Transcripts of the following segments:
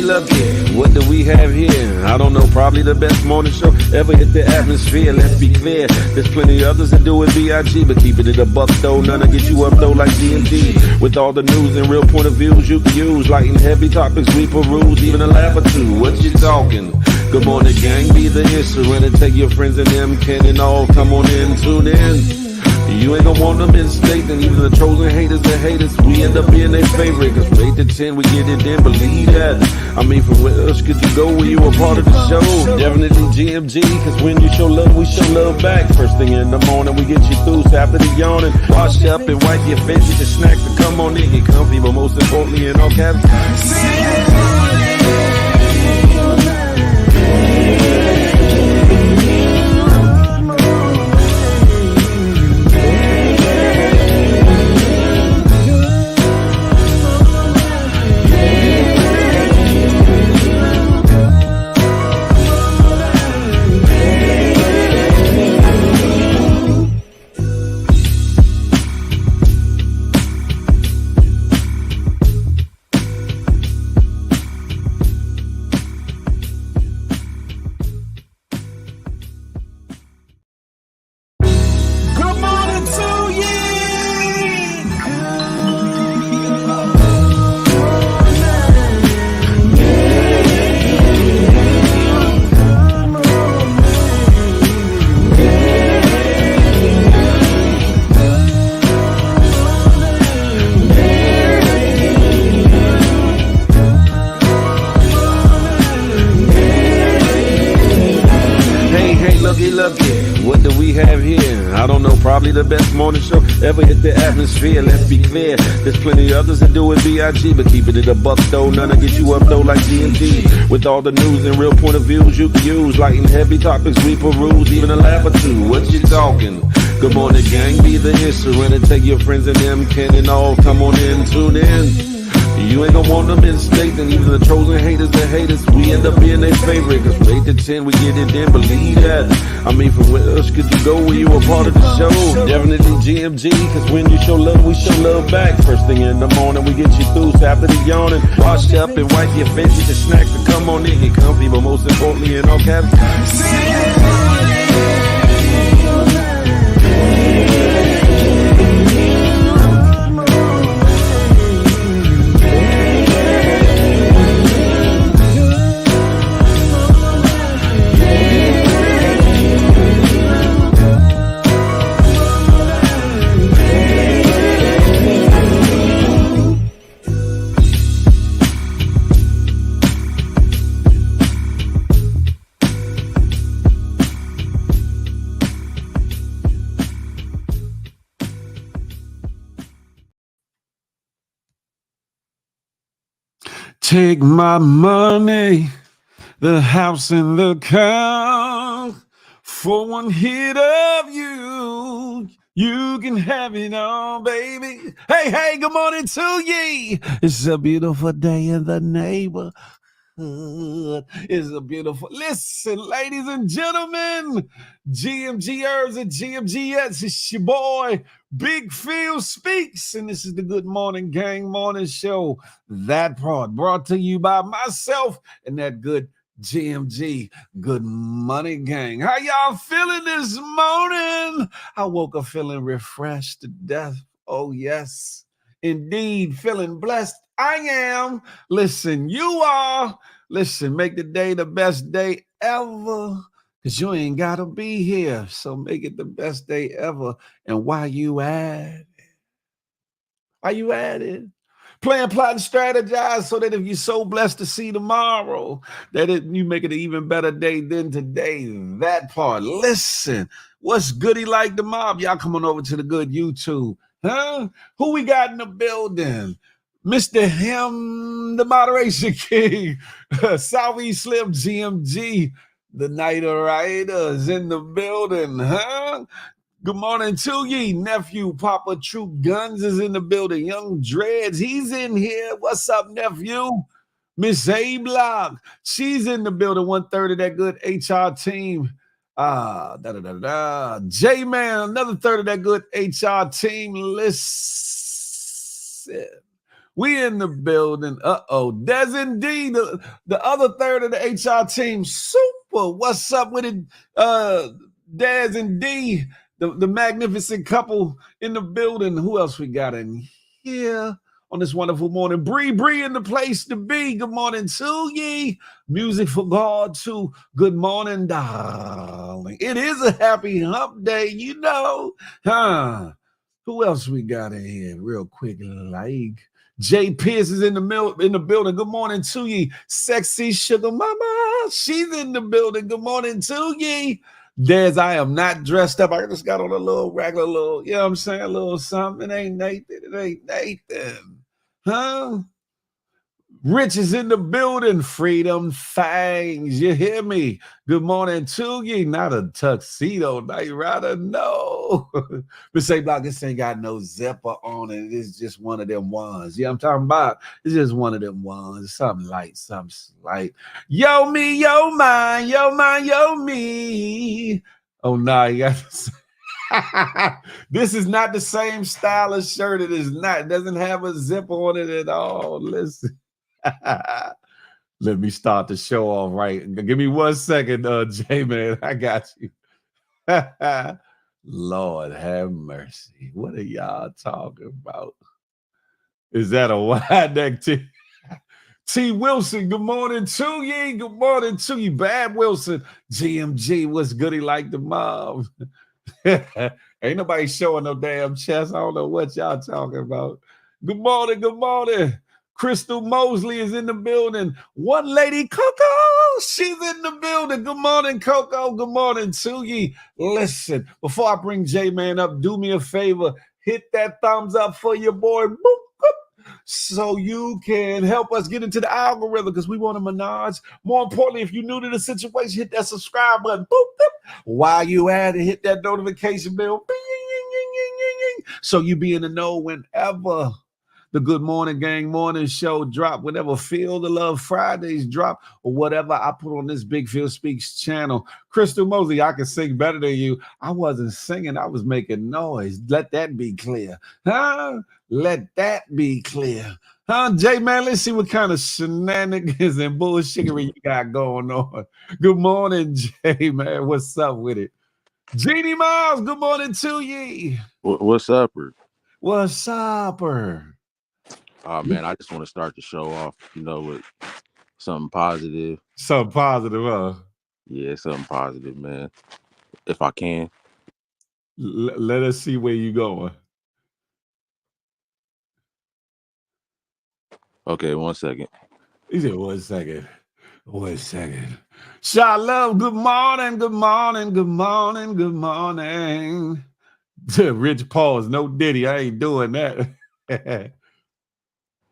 looky, what do we have here? I don't know, probably the best morning show ever hit the atmosphere. Let's be clear, there's plenty others that do it B.I.G., but keeping it a buck though, none to get you up though like GMG. With all the news and real point of views you can use, light and heavy topics we peruse, even a laugh or two. What you talking? Good morning, gang, be the instrument and take your friends and them, Ken and all, come on in, tune in. You ain't gonna want them in state, and even the trolls and haters that hate us, we end up being their favorite. Cause from 8 to 10, we get it in, believe that. I mean, from where else could you go when you a part of the show? Definitely GMG, cause when you show love, we show love back. First thing in the morning, we get you through, so after the yawning, wash up and wipe your face, get your snack to come on in, get comfy, but most importantly, in all caps, looky, what do we have here? I don't know, probably the best morning show ever hit the atmosphere. Let's be clear, there's plenty others that do it B.I.G., but keeping it a buck though, none to get you up though like GMG. With all the news and real point of views you can use, light and heavy topics we peruse, even a laugh or two. What you talking? Good morning, gang, be the instrument and take your friends and them, Ken and all, come on in, tune in. You ain't gonna want them in state, and even the trolls and haters that hate us, we end up being their favorite. Cause from 8 to 10, we get it in, believe that. I mean, from where else could you go when you a part of the show? Definitely GMG, cause when you show love, we show love back. First thing in the morning, we get you through, so after the yawning, wash up and wipe your face, get your snack to come on in, get comfy, but most importantly, in all caps, take my money, the house and the car, for one hit of you. You can have it all, baby. Hey, hey, good morning to ye. It's a beautiful day in the neighborhood. It's a beautiful. Listen, ladies and gentlemen, GMGers and GMGs, it's your boy, Big Phil Speaks, and this is the Good Morning Gang Morning Show. That part brought to you by myself and that good GMG, Good Money Gang. How y'all feeling this morning? I woke up feeling refreshed to death. Oh, yes, indeed, feeling blessed. I am. Listen, you are. Listen, make the day the best day ever, because you ain't got to be here. So make it the best day ever. And while you at it, plan, plot, and strategize so that if you're so blessed to see tomorrow, that you make it an even better day than today. That part. Listen, what's goody like the mob? Y'all come on over to the good YouTube. Huh? Who we got in the building? Mr. Him, the Moderation King, Southeast Slim GMG, the Night Riders in the building, huh? Good morning to ye, nephew. Papa True Guns is in the building. Young Dreads, he's in here. What's up, nephew? Miss A Block, she's in the building. 1/3 of that good HR team. J-Man, another third of that good HR team. Listen, We in the building. Des indeed, the other third of the HR team. Super. What's up with it? Des and D, the magnificent couple in the building. Who else we got in here on this wonderful morning? Bree in the place to be. Good morning to ye. Music for God too. Good morning, darling. It is a happy hump day, you know. Who else we got in here? Real quick, like Jay Pierce is in the building. Good morning to ye. Sexy sugar mama, she's in the building. Good morning to ye. Des, I am not dressed up. I just got on a little regular little, you know what I'm saying? A little something. It ain't Nathan. It ain't Nathan. Huh? Rich is in the building. Freedom Fangs. You hear me? Good morning to you. Not a tuxedo night rider. No. Miss A Block, this ain't got no zipper on it. It's just one of them ones. Yeah, I'm talking about. It's just one of them ones. Something light, something slight. Yo, me, yo, mine, yo, mine, yo, me. Oh, nah, you got to say. This is not the same style of shirt. It is not. It doesn't have a zipper on it at all. Listen. Let me start the show off right. Give me 1 second, J-Man. I got you. Lord have mercy. What are y'all talking about? Is that a wide neck T? T. Wilson, good morning to you. Good morning to you. Bad Wilson. GMG, what's goody like the mob? Ain't nobody showing no damn chest. I don't know what y'all talking about. Good morning, good morning. Crystal Mosley is in the building. One lady, Coco, she's in the building. Good morning, Coco. Good morning to ye. Listen, before I bring J-Man up, do me a favor. Hit that thumbs up for your boy. Boop, boop, so you can help us get into the algorithm because we want a menage. More importantly, if you're new to the situation, hit that subscribe button. Boop, boop. While you at it, hit that notification bell. So you be in the know whenever the Good Morning Gang morning show drop, whenever Feel the Love Fridays drop, or whatever I put on this Big Phil Speaks channel. Crystal Mosley, I can sing better than you. I wasn't singing, I was making noise. Let that be clear. Huh? Let that be clear. Huh, J-Man, let's see what kind of shenanigans and bullshittery you got going on. Good morning, J-Man. What's up with it? Jeannie Miles, good morning to ye. What's up? What's up? Oh man, I just want to start the show off, with something positive. Something positive, huh? Yeah, something positive, man. If I can. Let us see where you going. Okay, 1 second. He said 1 second. 1 second. Shalom, good morning, good morning, good morning, good morning. Rich pause, no Diddy. I ain't doing that.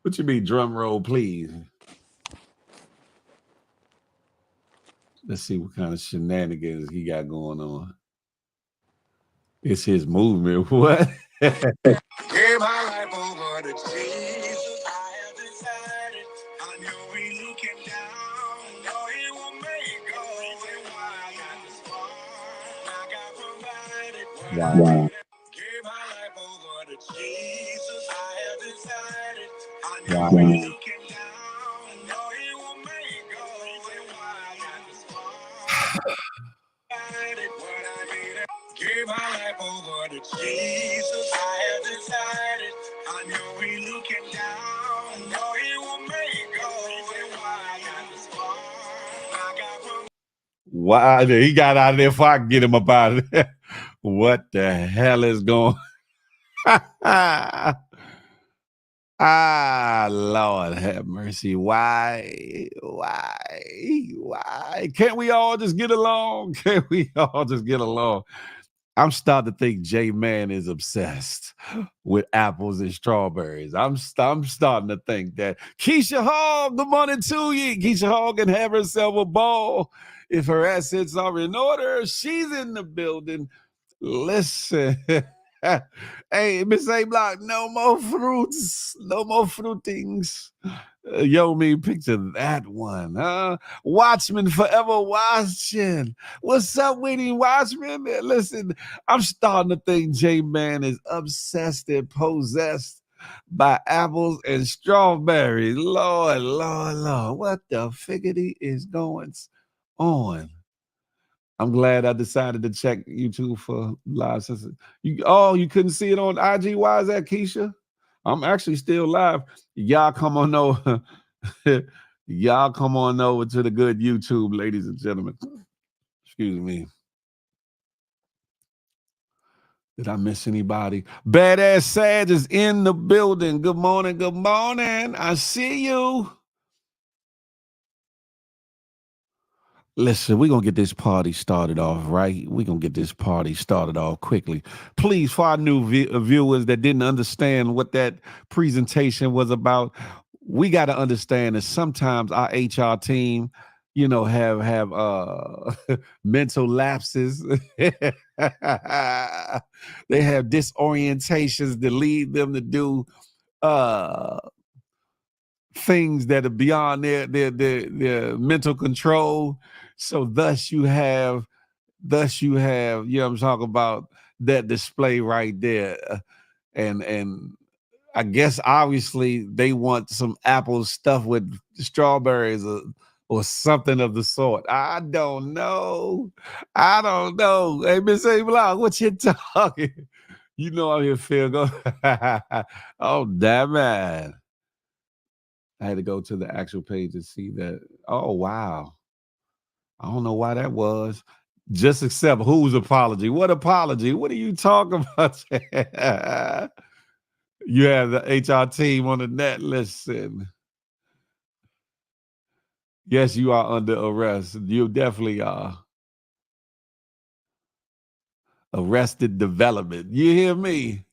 What you mean, drum roll, please? Let's see what kind of shenanigans he got going on. It's his movement. What? Give my life over to Jesus. I have decided. I know he's looking down. Know he will make goals and why I got this far. I got provided. Wow. Give my life over to Jesus. I have decided. I know he's looking down. Know he will make goals and why I got this far. Give my life over to Jesus. I have decided. I know he's looking down. Know he will make goals and why I got this far. Why he got out of there before I can get him up out of there. What the hell is going on? Lord have mercy. Why? Can't we all just get along? Can't we all just get along? I'm starting to think J-Man is obsessed with apples and strawberries. I'm starting to think that. Keisha Hall, good morning to you. Keisha Hall can have herself a ball if her assets are in order. She's in the building. Listen. Hey, Miss A Block, no more fruits, no more fruitings. Yo, me, picture that one, huh? Watchmen forever watching. What's up, Whitney Watchmen? Listen, I'm starting to think J-Man is obsessed and possessed by apples and strawberries. Lord, Lord, Lord, what the figgity is going on? I'm glad I decided to check YouTube for live. You couldn't see it on IG? Why is that, Keisha? I'm actually still live. Y'all come on over. Y'all come on over to the good YouTube, ladies and gentlemen. Excuse me. Did I miss anybody? Badass Sag is in the building. Good morning. Good morning. I see you. Listen, we're going to get this party started off, right? We're going to get this party started off quickly. Please, for our new viewers that didn't understand what that presentation was about, we got to understand that sometimes our HR team, you know, have mental lapses. They have disorientations that lead them to do things that are beyond their mental control. So thus you have, you know what I'm talking about, that display right there. And I guess obviously they want some apple stuffed with strawberries or something of the sort. I don't know. Hey, Miss A Block, what you talking? You know I'm here, Phil. Go. Oh, damn it. I had to go to the actual page to see that. Oh, wow. I don't know why that was. Just accept whose apology? What apology? What are you talking about? You have the HR team on the net. Listen. Yes, you are under arrest. You definitely are. Arrested Development. You hear me?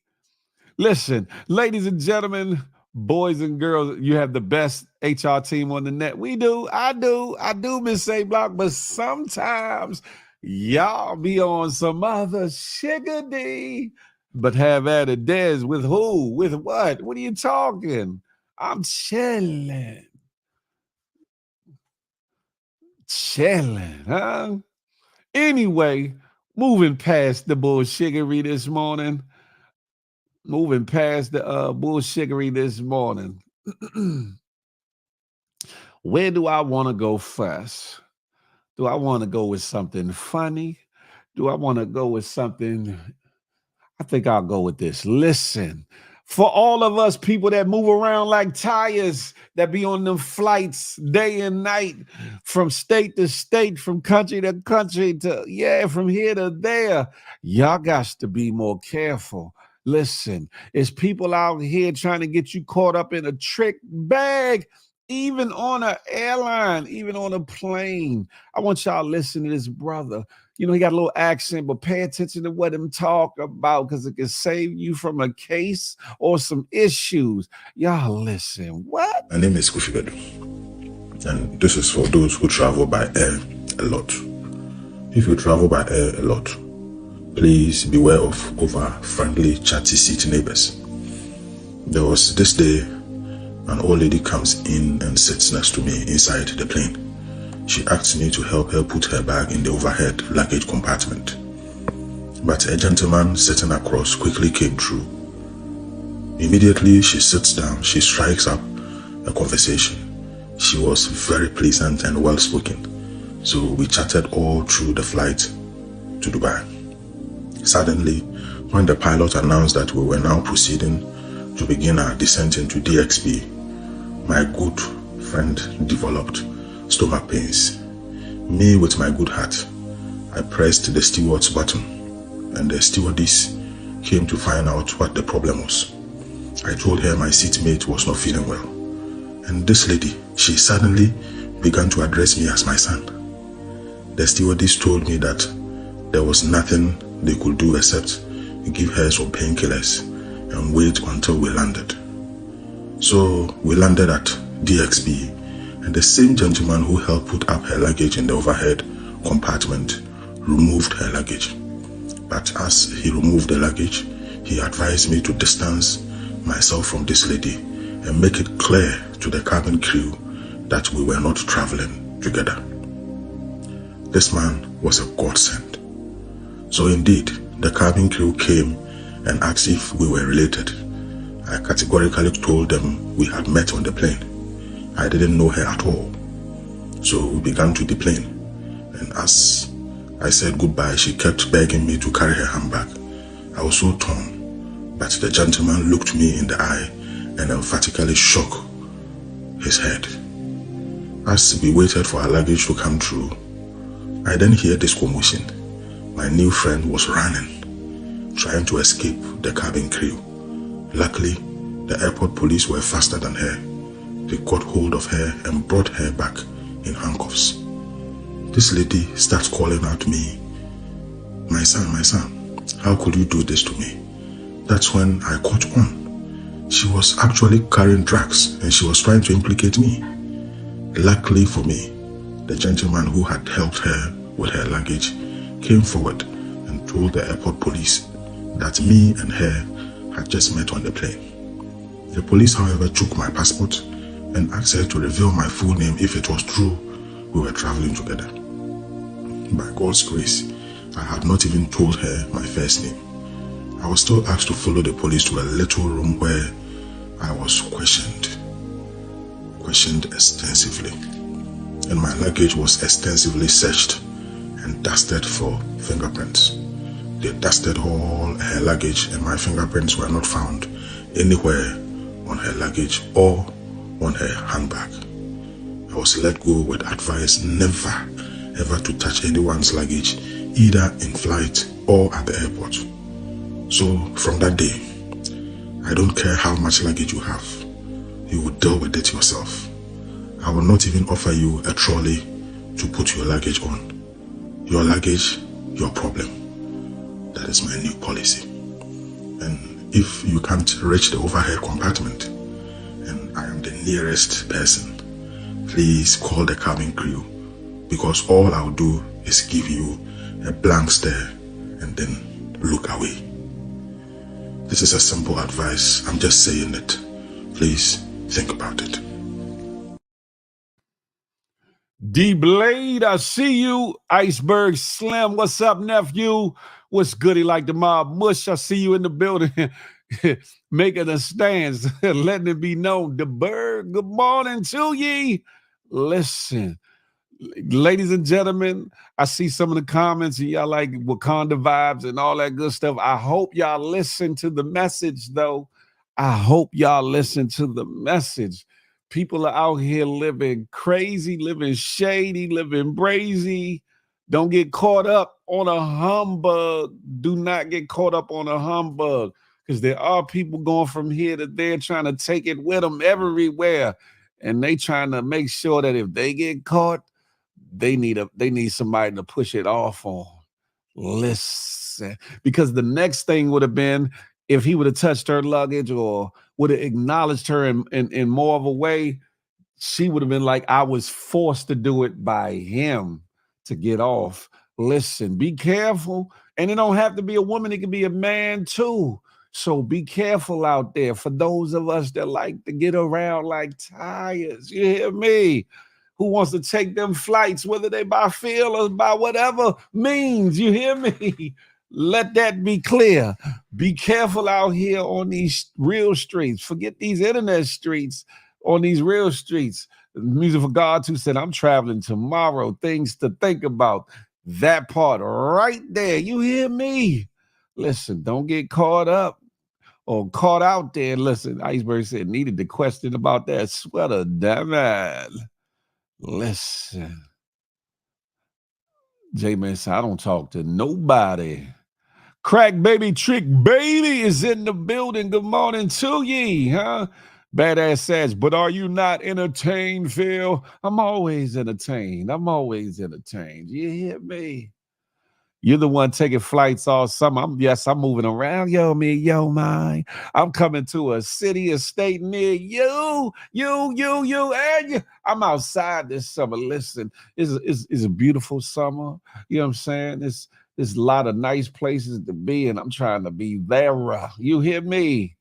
Listen, ladies and gentlemen, boys and girls, you have the best HR team on the net. We do. I do, Miss A Block, but sometimes y'all be on some other shiggity. But have at it, Des, with who? With what? What are you talking? I'm chilling. Chilling, huh? Anyway, moving past the bullshiggery this morning. Moving past the bullshiggery this morning. Where do I want to go first? Do I want to go with something funny? Do I want to go with something? I think I'll go with this. Listen, for all of us people that move around like tires, that be on them flights day and night, from state to state, from country to country, from here to there, y'all got to be more careful. Listen, it's people out here trying to get you caught up in a trick bag, even on an airline, even on a plane. I want y'all to listen to this brother. You know, he got a little accent, but pay attention to what him talk about, because it can save you from a case or some issues. Y'all listen. What? My name is Kofi Bedu, and this is for those who travel by air a lot. If you travel by air a lot, please beware of over-friendly, chatty seat neighbors. There was this day, an old lady comes in and sits next to me inside the plane. She asked me to help her put her bag in the overhead luggage compartment. But a gentleman sitting across quickly came through. Immediately she sits down, she strikes up a conversation. She was very pleasant and well-spoken, so we chatted all through the flight to Dubai. Suddenly, when the pilot announced that we were now proceeding to begin our descent into DXB, my good friend developed stomach pains. Me, with my good heart, I pressed the steward's button, and the stewardess came to find out what the problem was. I told her my seatmate was not feeling well, and this lady, she suddenly began to address me as my son. The stewardess told me that there was nothing they could do except give her some painkillers and wait until we landed. So we landed at DXB, and the same gentleman who helped put up her luggage in the overhead compartment removed her luggage. But as he removed the luggage, he advised me to distance myself from this lady and make it clear to the cabin crew that we were not traveling together. This man was a godsend. So indeed, the cabin crew came and asked if we were related. I categorically told them we had met on the plane. I didn't know her at all. So we began to deplane. And as I said goodbye, she kept begging me to carry her handbag. I was so torn, but the gentleman looked me in the eye and emphatically shook his head. As we waited for our luggage to come through, I then hear this commotion. My new friend was running, trying to escape the cabin crew. Luckily, the airport police were faster than her. They got hold of her and brought her back in handcuffs. This lady starts calling out to me, my son, how could you do this to me? That's when I caught on. She was actually carrying drugs and she was trying to implicate me. Luckily for me, the gentleman who had helped her with her luggage came forward and told the airport police that me and her had just met on the plane. The police, however, took my passport and asked her to reveal my full name if it was true we were traveling together. By God's grace, I had not even told her my first name. I was still asked to follow the police to a little room where I was questioned extensively, and my luggage was extensively searched and dusted for fingerprints. They dusted all her luggage and my fingerprints were not found anywhere on her luggage or on her handbag. I was let go with advice never ever to touch anyone's luggage, either in flight or at the airport. So from that day, I don't care how much luggage you have, you will deal with it yourself. I will not even offer you a trolley to put your luggage on. Your luggage, your problem. That is my new policy. And if you can't reach the overhead compartment and I am the nearest person, please call the cabin crew, because all I'll do is give you a blank stare and then look away. This is a simple advice. I'm just saying it. Please think about it. D-Blade, I see you. Iceberg Slim, what's up, nephew? What's goody like the mob mush? I see you in the building. Making a stance, letting it be known. The bird, good morning to ye. Listen, ladies and gentlemen, I see some of the comments and y'all like Wakanda vibes and all that good stuff. I hope y'all listen to the message, though. I hope y'all listen to the message. People are out here living crazy, living shady, living brazy. Don't get caught up on a humbug. Do not get caught up on a humbug, because there are people going from here to there trying to take it with them everywhere. And they trying to make sure that if they get caught, they need somebody to push it off on. Listen, because the next thing would have been if he would have touched her luggage or would have acknowledged her in more of a way, she would have been like, I was forced to do it by him to get off. Listen, be careful. And it don't have to be a woman. It can be a man too. So be careful out there for those of us that like to get around like tires. You hear me? Who wants to take them flights, whether they by feel or by whatever means. You hear me? Let that be clear. Be careful out here on these real streets. Forget these internet streets. On these real streets. Music for God who said, I'm traveling tomorrow. Things to think about. That part right there. You hear me? Listen, don't get caught up or caught out there. Listen, Iceberg said, needed to question about that sweater. Damn it. Listen. J-Man said, I don't talk to nobody. Crack baby, trick baby is in the building. Good morning to ye, huh? Badass says, but are you not entertained, Phil? I'm always entertained. You hear me? You're the one taking flights all summer. I'm moving around. Mine. I'm coming to a city, a state near you, and you. I'm outside this summer. Listen, it's a beautiful summer. You know what I'm saying? There's a lot of nice places to be, and I'm trying to be there. You hear me?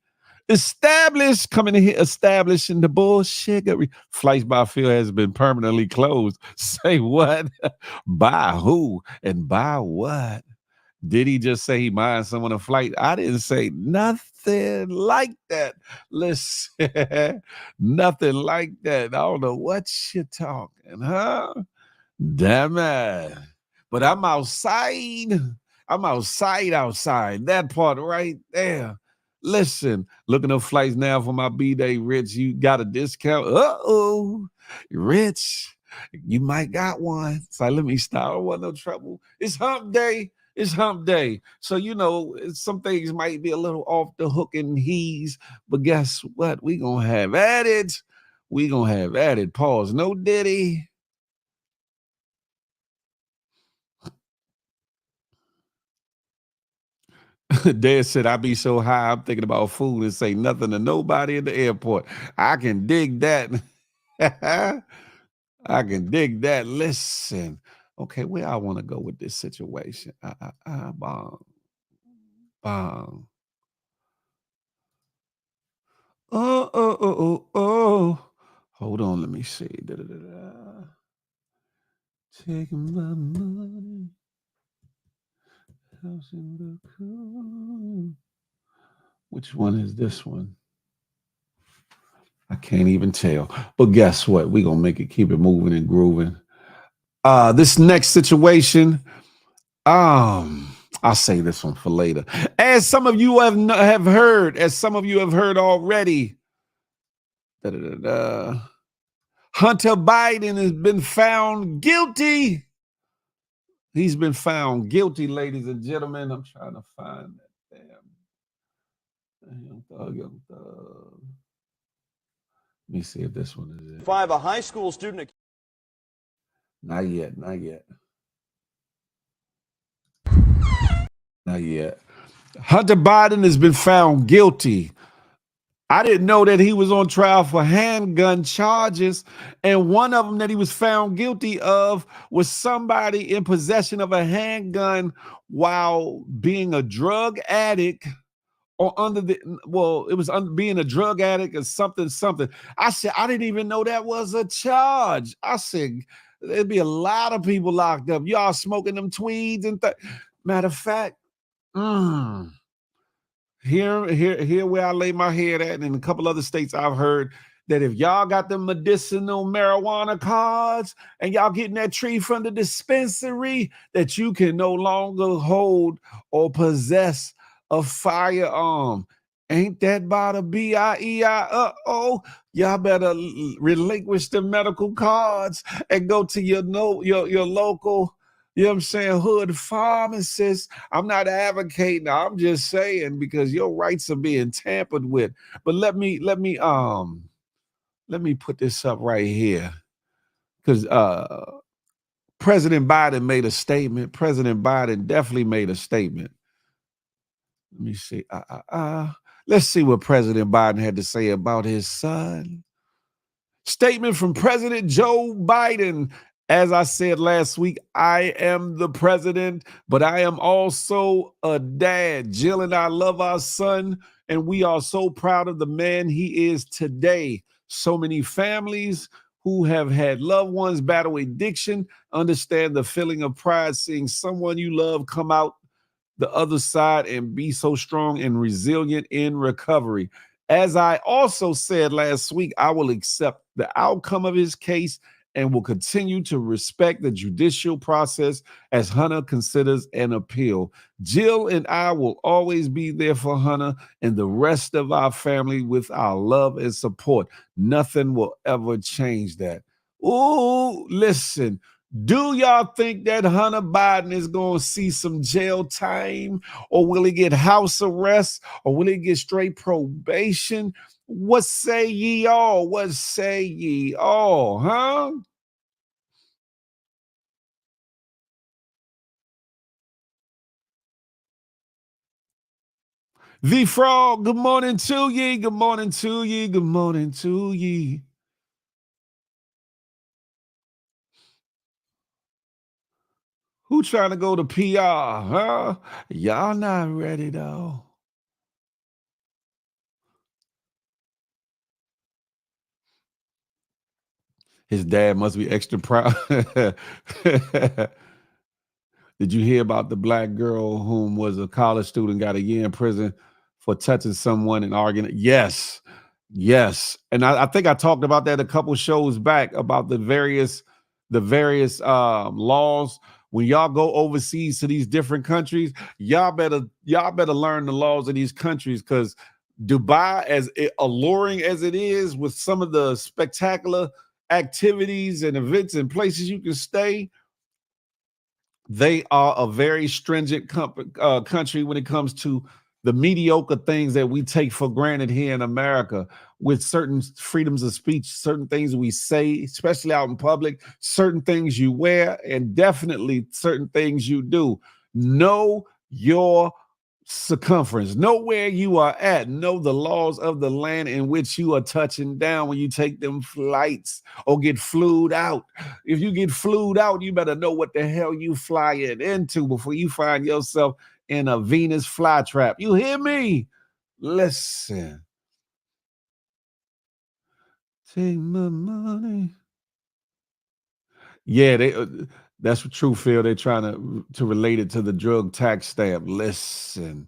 Coming in here, establishing the bullshit. Flights by Phil has been permanently closed. Say what? By who and by what? Did he just say he minds someone a flight? I didn't say nothing like that. Listen, nothing like that. I don't know what you're talking, huh? Damn it. But I'm outside. I'm outside. That part right there. Listen, looking up flights now for my B-Day, Rich. You got a discount? Uh-oh. Rich, you might got one. So let me start. I don't want no trouble. It's hump day. It's hump day. So, you know, some things might be a little off the hook and he's, but guess what? We gonna have at it. We gonna have at it. Pause. No Diddy. Dad said, I be so high, I'm thinking about food and say nothing to nobody in the airport. I can dig that. I can dig that. Listen. Okay, where I want to go with this situation. Bong. Bong. Oh. Hold on, let me see. Taking my money. House in the cool. Which one is this one? I can't even tell. But guess what? We're gonna make it, keep it moving and grooving. This next situation, I'll say this one for later. As some of you have heard, already, Hunter Biden has been found guilty. He's been found guilty, ladies and gentlemen. I'm trying to find that damn thug. Let me see if this one is it. 5, a high school student. Not yet. Hunter Biden has been found guilty. I didn't know that he was on trial for handgun charges, and one of them that he was found guilty of was somebody in possession of a handgun while being a drug addict or being a drug addict or something. I said, I didn't even know that was a charge. I said, there'd be a lot of people locked up. Y'all smoking them tweeds and matter of fact, here where I lay my head at, and in a couple other states I've heard that if y'all got them medicinal marijuana cards and y'all getting that tree from the dispensary, that you can no longer hold or possess a firearm. Ain't that about a B-I-E-I? Uh-oh. Y'all better relinquish the medical cards and go to your local, you know what I'm saying, hood pharmacist. I'm not advocating. I'm just saying because your rights are being tampered with. But let me put this up right here because President Biden made a statement. President Biden definitely made a statement. Let me see. Let's see what President Biden had to say about his son. Statement from President Joe Biden. As I said last week, I am the president, but I am also a dad. Jill and I love our son, and we are so proud of the man he is today. So many families who have had loved ones battle addiction understand the feeling of pride seeing someone you love come out the other side and be so strong and resilient in recovery. As I also said last week, I will accept the outcome of his case and will continue to respect the judicial process as Hunter considers an appeal. Jill and I will always be there for Hunter and the rest of our family with our love and support. Nothing will ever change that. Oh, listen. Do y'all think that Hunter Biden is going to see some jail time, or will he get house arrest, or will he get straight probation? What say ye all? What say ye all, huh? The Frog, good morning to ye. Good morning to ye. Good morning to ye. Who trying to go to PR, huh? Y'all not ready, though. His dad must be extra proud. Did you hear about the black girl whom was a college student, got a year in prison for touching someone and arguing? Yes, yes. And I think I talked about that a couple shows back about the various laws. When y'all go overseas to these different countries, y'all better learn the laws of these countries, because Dubai, as alluring as it is with some of the spectacular activities and events and places you can stay, they are a very stringent country when it comes to the mediocre things that we take for granted here in America, with certain freedoms of speech, certain things we say, especially out in public, certain things you wear, and definitely certain things you do. Know your circumference, know where you are at, know the laws of the land in which you are touching down when you take them flights or get flued out. If you get flued out, you better know what the hell you flying into before you find yourself in a Venus flytrap. You hear me? Listen. Take my money. Yeah, that's true, Phil. They're trying to relate it to the drug tax stamp. Listen.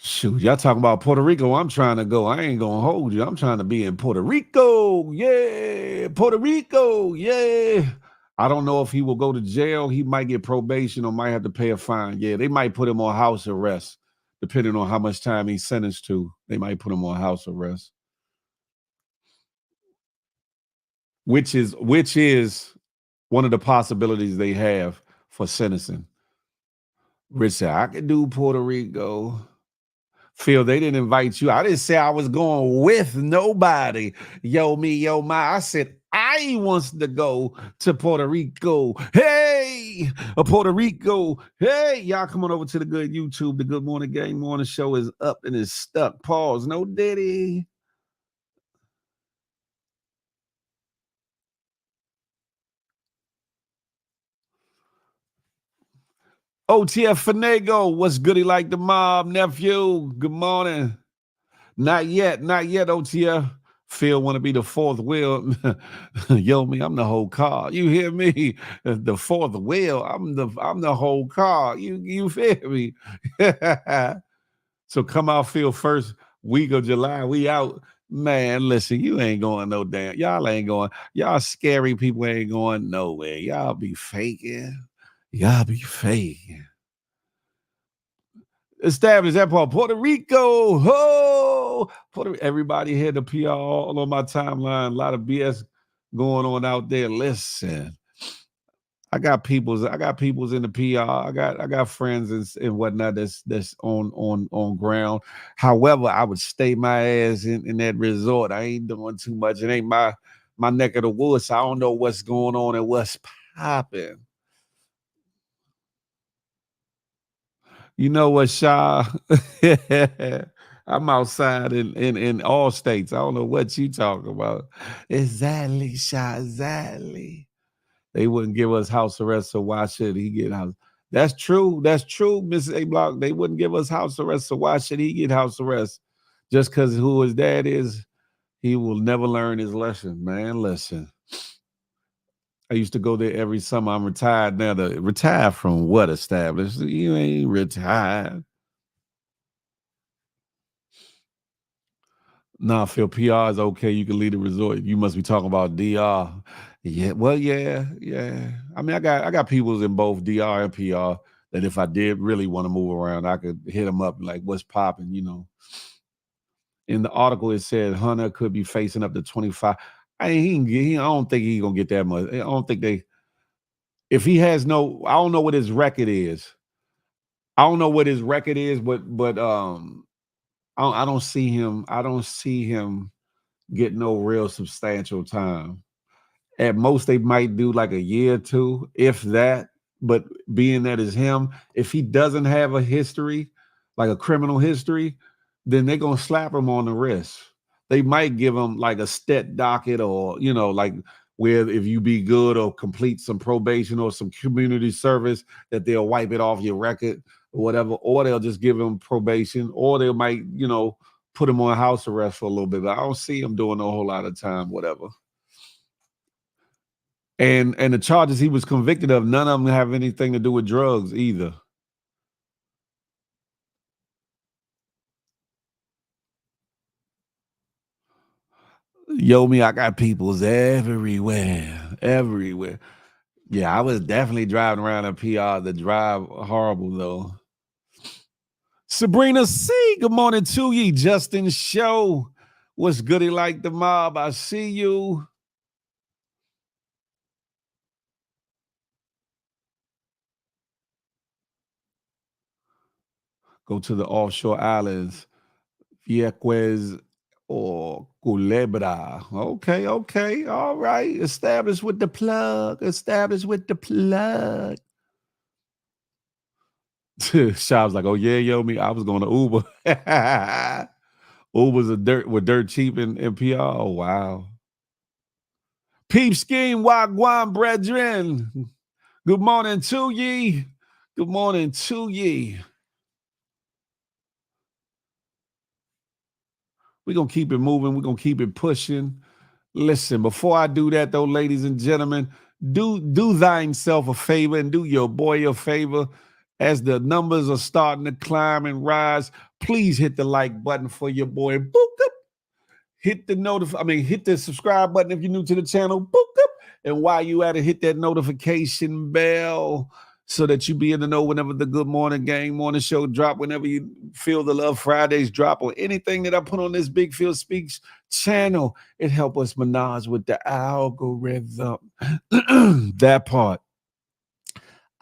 Shoot, y'all talking about Puerto Rico. I'm trying to go. I ain't gonna hold you. I'm trying to be in Puerto Rico. Yeah, Puerto Rico. Yeah. I don't know if he will go to jail. He might get probation or might have to pay a fine. Yeah, they might put him on house arrest, depending on how much time he's sentenced to. They might put him on house arrest, which is one of the possibilities they have for sentencing. Rich said, I can do Puerto Rico. Phil, they didn't invite you. I didn't say I was going with nobody. Yo, me, yo, my. I said I wants to go to Puerto Rico. Hey, Puerto Rico. Hey, y'all come on over to the good YouTube. The Good Morning Gang Morning Show is up and it's stuck. Pause. No diddy. OTF Fanego. What's goody like the mob, nephew? Good morning. Not yet, OTF. Phil want to be the fourth wheel. Yo, me, I'm the whole car. You hear me? The fourth wheel. I'm the whole car. You feel me? So come out, Phil, first week of July. We out. Man, listen, you ain't going no damn. Y'all ain't going. Y'all scary people ain't going nowhere. Y'all be faking. Y'all be faking. Established that part. Puerto Rico. Oh, everybody had the PR all on my timeline. A lot of BS going on out there. Listen, I got people's in the PR. I got friends and whatnot that's on ground. However, I would stay my ass in that resort. I ain't doing too much. It ain't my neck of the woods. So I don't know what's going on and what's popping. You know what, Sha? I'm outside in all states. I don't know what you talking about. Exactly, Sha, exactly. They wouldn't give us house arrest, so why should he get house? That's true. That's true, Mrs. A Block. They wouldn't give us house arrest, so why should he get house arrest? Just because who his dad is, he will never learn his lesson, man. Listen. I used to go there every summer. I'm retired now. Retired from what established? You ain't retired. Nah, Phil, PR is okay. You can lead the resort. You must be talking about DR. Yeah, well, yeah. I mean, I got peoples in both DR and PR that if I did really want to move around, I could hit them up like, what's popping, you know. In the article, it said Hunter could be facing up to 25. I don't think he's gonna get that much. I don't think if he has I don't know what his record is. I don't know what his record is, but I don't see him. I don't see him get no real substantial time. At most, they might do like a year or two, if that. But being that is him, if he doesn't have a history, like a criminal history, then they're gonna slap him on the wrist. They might give him like a stet docket, or like where if you be good or complete some probation or some community service, that they'll wipe it off your record or whatever, or they'll just give him probation, or they might, put him on house arrest for a little bit, but I don't see him doing a whole lot of time, whatever. And the charges he was convicted of, none of them have anything to do with drugs either. Yo, me, I got peoples everywhere. Yeah, I was definitely driving around in PR. The drive horrible though. Sabrina C, good morning to ye. Justin Show, what's goody like the mob? I see you. Go to the offshore islands, Vieques or Culebra. Okay, all right. Established with the plug. Shop's like, oh yeah, yo, me. I was going to Uber. Uber's were dirt cheap in PR. Oh wow. Peep scheme, wagwan brethren. Good morning to ye. Good morning to ye. We're gonna keep it moving. We're gonna keep it pushing. Listen, before I do that, though, ladies and gentlemen, do thine self a favor and do your boy a favor. As the numbers are starting to climb and rise, please hit the like button for your boy. Boop, boop. Hit the subscribe button if you're new to the channel. Boop, boop. And while you at it, hit that notification bell so that you be in the know whenever the Good Morning Gang morning show drop, whenever you feel the Love Fridays drop, or anything that I put on this Big Phil Speaks channel. It help us menage with the algorithm. That part.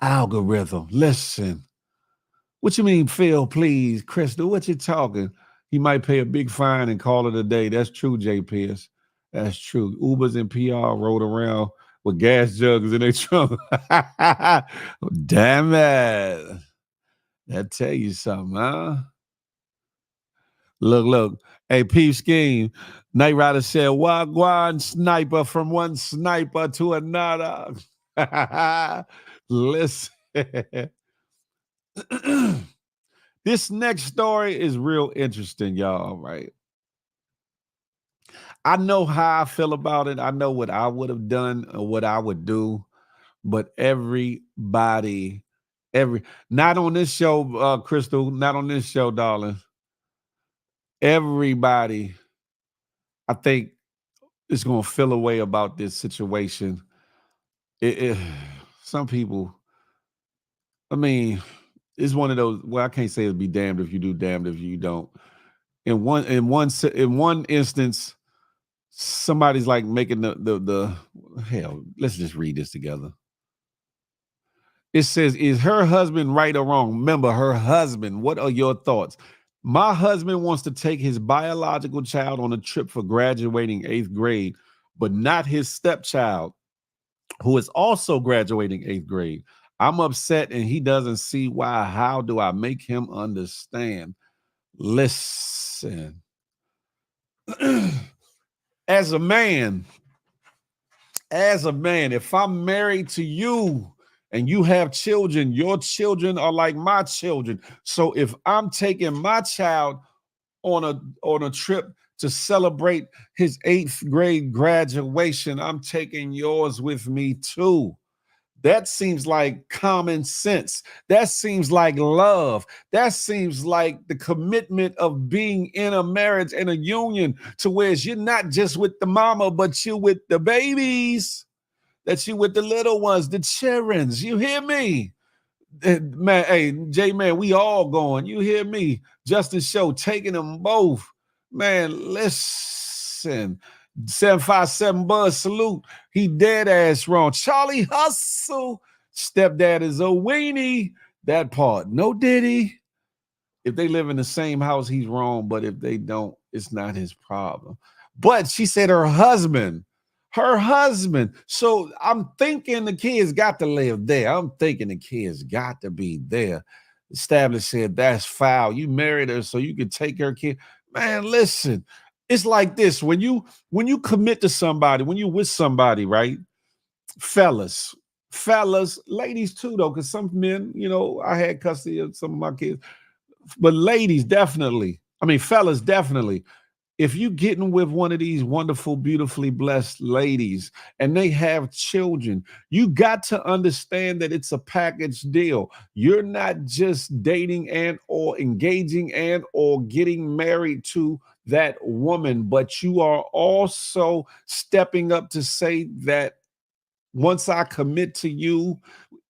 Algorithm. Listen. What you mean, Phil, please? Crystal, what you talking? He might pay a big fine and call it a day. That's true, J. Pierce. That's true. Ubers and PR rode around with gas jugs in their trunk. Damn it. That tell you something, huh? Look. Hey, Peep Scheme. Night Rider said, Wagwan sniper from one sniper to another. Listen. This next story is real interesting, y'all, right? I know how I feel about it. I know what I would have done or what I would do, but everybody, not on this show, Crystal, not on this show, darling. Everybody, I think, is going to feel a way about this situation. Some people, I mean, it's one of those, well, I can't say it'll be damned if you do, damned if you don't. In one instance, somebody's like making the hell. Let's just read this together. It says, is her husband right or wrong? Remember, her husband. What are your thoughts? My husband wants to take his biological child on a trip for graduating 8th grade, but not his stepchild, who is also graduating 8th grade. I'm upset and he doesn't see why. How do I make him understand? Listen. As a man, if I'm married to you and you have children, your children are like my children. So if I'm taking my child on a trip to celebrate his 8th grade graduation, I'm taking yours with me too. That seems like common sense. That seems like love. That seems like the commitment of being in a marriage and a union to where you're not just with the mama, but you're with the babies, that you with the little ones, the childrens. You hear me? Man, hey, J-Man, we all going. You hear me? Justin Show, taking them both. Man, listen. 757 Buzz, salute. He dead ass wrong. Charlie Hustle. Stepdad is a weenie. That part. No Diddy. If they live in the same house, he's wrong. But if they don't, it's not his problem. But she said her husband. So I'm thinking the kids got to live there. I'm thinking the kids got to be there. Established said that's foul. You married her so you can take her kid. Man, listen. It's like this. When you commit to somebody, when you're with somebody, right? Fellas, ladies too, though, because some men, I had custody of some of my kids. But ladies, definitely. I mean, fellas, definitely. If you getting with one of these wonderful, beautifully blessed ladies and they have children, you got to understand that it's a package deal. You're not just dating and or engaging and or getting married to that woman, but you are also stepping up to say that once I commit to you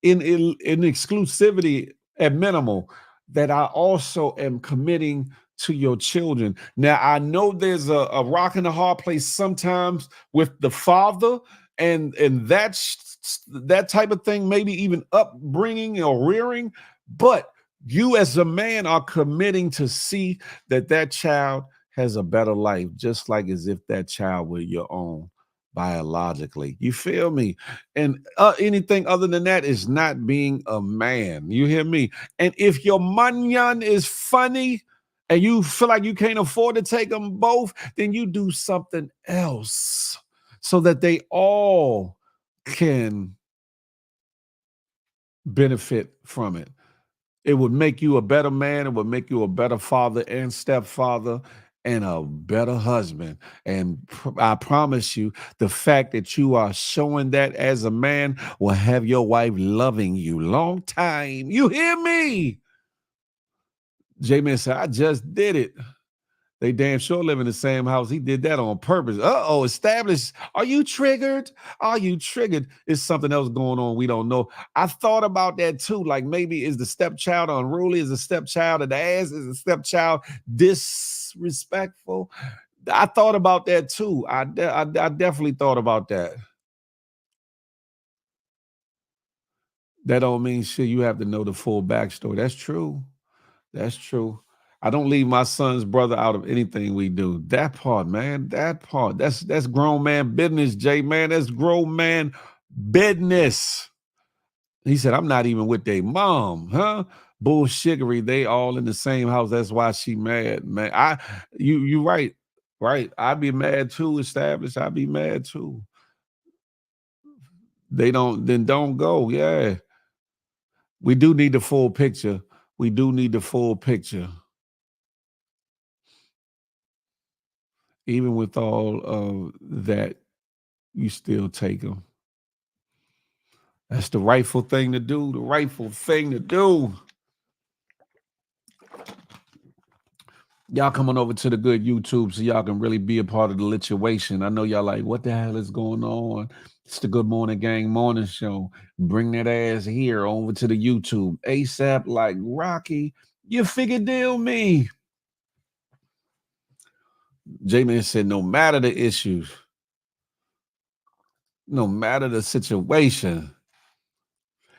in exclusivity at minimal, that I also am committing to your children. Now I know there's a rock and a hard place sometimes with the father, and that type of thing, maybe even upbringing or rearing, but you as a man are committing to see that that child has a better life, just like as if that child were your own biologically. You feel me? And anything other than that is not being a man. You hear me? And if your manyan is funny and you feel like you can't afford to take them both, then you do something else so that they all can benefit from it. It would make you a better man. It would make you a better father and stepfather and a better husband. And I promise you, the fact that you are showing that as a man will have your wife loving you long time. You hear me? J-Man said, I just did it. They damn sure live in the same house. He did that on purpose. Uh-oh, established. Are you triggered? Are you triggered? Is something else going on we don't know? I thought about that too. Like maybe is the stepchild unruly? Is the stepchild an ass? Is the stepchild disrespectful? I thought about that too. I definitely thought about that. That don't mean shit. You have to know the full backstory. That's true. That's true. I don't leave my son's brother out of anything we do. That part, man. That part. That's grown man business, Jay, man. That's grown man business. He said, I'm not even with their mom, huh? Bullshittery. They all in the same house. That's why she mad, man. You right. Right. I'd be mad too, established. I'd be mad too. They don't go. Yeah. We do need the full picture. We do need the full picture. Even with all of that, you still take them. That's the rightful thing to do. The rightful thing to do. Y'all coming over to the good YouTube so y'all can really be a part of the lituation. I know y'all like, what the hell is going on? It's the Good Morning Gang morning show. Bring that ass here over to the YouTube. ASAP like Rocky. You figure deal me. J-Man said, no matter the issues, no matter the situation,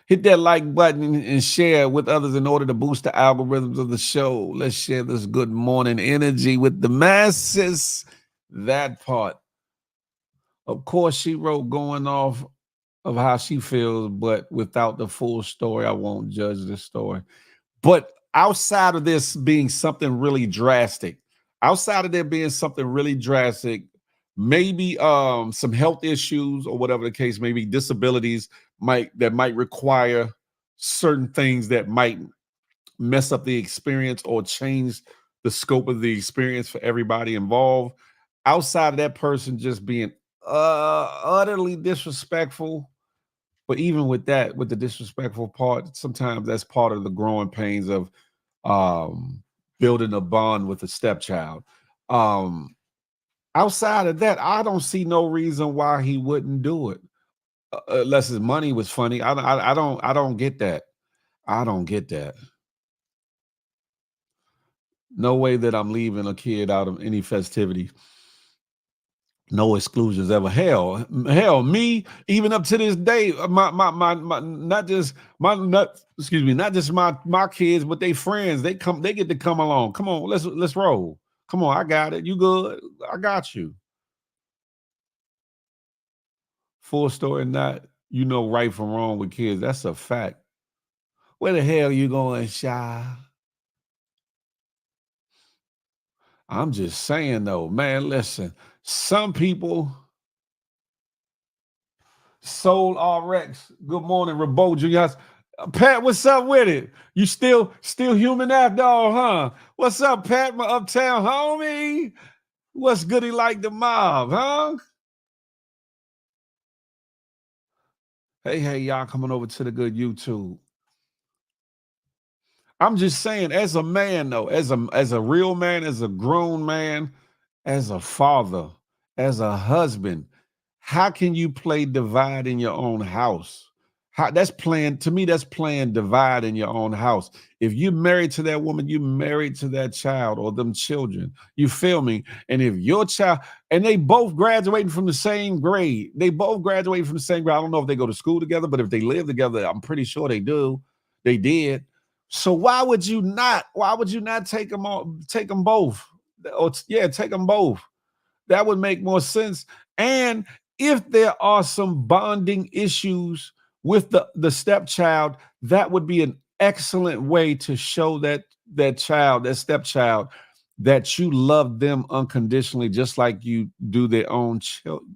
hit that like button and share with others in order to boost the algorithms of the show. Let's share this good morning energy with the masses. That part. Of course, she wrote going off of how she feels, but without the full story, I won't judge the story. But outside of this being something really drastic, maybe some health issues or whatever the case may be, disabilities might require certain things that might mess up the experience or change the scope of the experience for everybody involved. Outside of that person just being utterly disrespectful, but even with that, with the disrespectful part, sometimes that's part of the growing pains of building a bond with a stepchild. Outside of that, I don't see no reason why he wouldn't do it, unless his money was funny. I don't get that. I don't get that. No way that I'm leaving a kid out of any festivity. No exclusions ever. Hell, me, even up to this day, not just my kids, but they friends, they get to come along. Come on, let's roll. Come on, I got it. You good? I got you. Full story, not right from wrong with kids. That's a fact. Where the hell you going, Shy? I'm just saying though, man, listen, some people, Soul RX, good morning, Rebo Junior. Pat, what's up with it? You still human after all, huh? What's up, Pat, my uptown homie? What's goody like the mob, huh? Hey, y'all coming over to the good YouTube. I'm just saying, as a man, though, as a real man, as a grown man, as a father, as a husband, how can you play divide in your own house? How that's playing to me, that's playing divide in your own house. If you married to that woman, you married to that child or them children. You feel me? And if your child, and they both graduating from the same grade, they both graduating from the same grade. I don't know if they go to school together, but if they live together, I'm pretty sure they do. They did. So why would you not? Why would you not take them all? Take them both. Or yeah, take them both. That would make more sense. And if there are some bonding issues with the stepchild, that would be an excellent way to show that stepchild, that you love them unconditionally, just like you do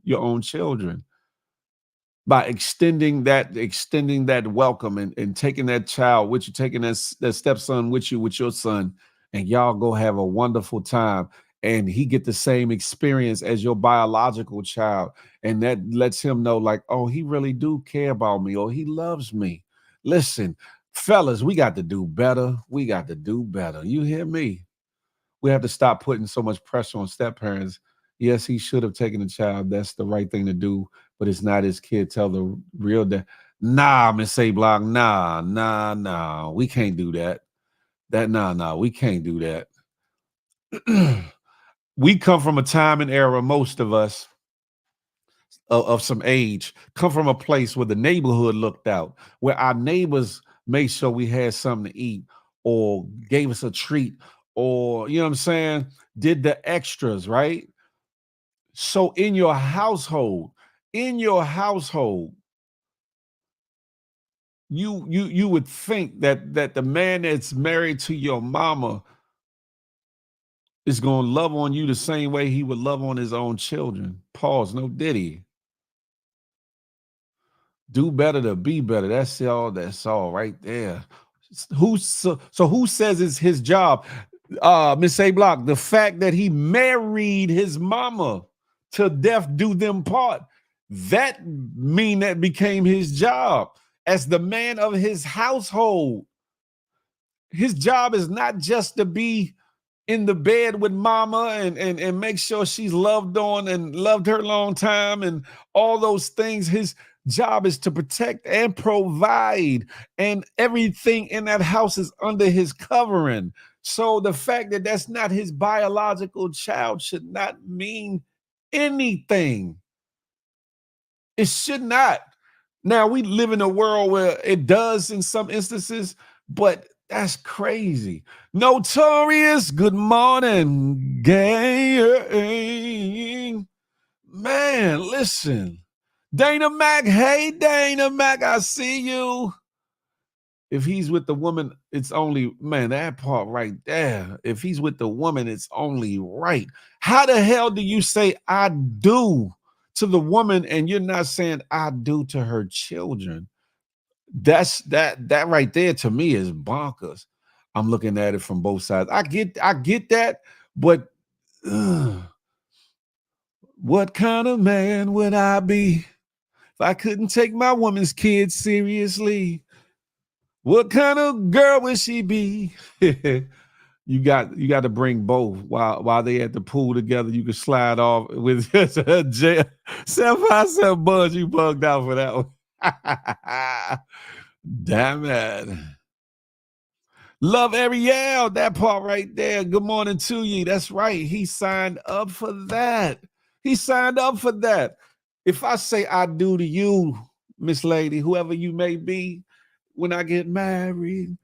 your own children, by extending that welcome and taking that child with you, taking that stepson with you, with your son, and y'all go have a wonderful time, and he get the same experience as your biological child, and that lets him know, like, oh, he really do care about me, or he loves me. Listen, fellas, we got to do better. You hear me? We have to stop putting so much pressure on step parents. Yes, he should have taken the child. That's the right thing to do, but it's not his kid. Tell the real dad, nah, Miss A Block, nah. We can't do that. We can't do that. We come from a time and era, most of us of some age, come from a place where the neighborhood looked out, where our neighbors made sure we had something to eat or gave us a treat, or, you know what I'm saying, did the extras, right? So in your household, you would think that the man that's married to your mama is going to love on you the same way he would love on his own children. Pause. No diddy. Do better to be better. That's all right there. Who says it's his job? Miss A Block, the fact that he married his mama till death do them part, that became his job as the man of his household. His job is not just to be in the bed with mama and make sure she's loved on and loved her long time and all those things. His job is to protect and provide, and everything in that house is under his covering. So the fact that that's not his biological child should not mean anything. It should not. Now, we live in a world where it does in some instances, but that's crazy. Notorious, good morning, gang. Man, listen. Dana Mac, hey, Dana Mac, I see you. If he's with the woman, it's only, man, that part right there. If he's with the woman, it's only right. How the hell do you say I do to the woman and you're not saying I do to her children? That right there to me is bonkers. I'm looking at it from both sides. I get that, but what kind of man would I be if I couldn't take my woman's kids seriously? What kind of girl would she be? You got to bring both while they at the pool together. You can slide off with 757 Buzz. You bugged out for that one. Damn it. Love Ariel, that part right there. Good morning to you. That's right. He signed up for that. If I say I do to you, Miss Lady, whoever you may be, when I get married,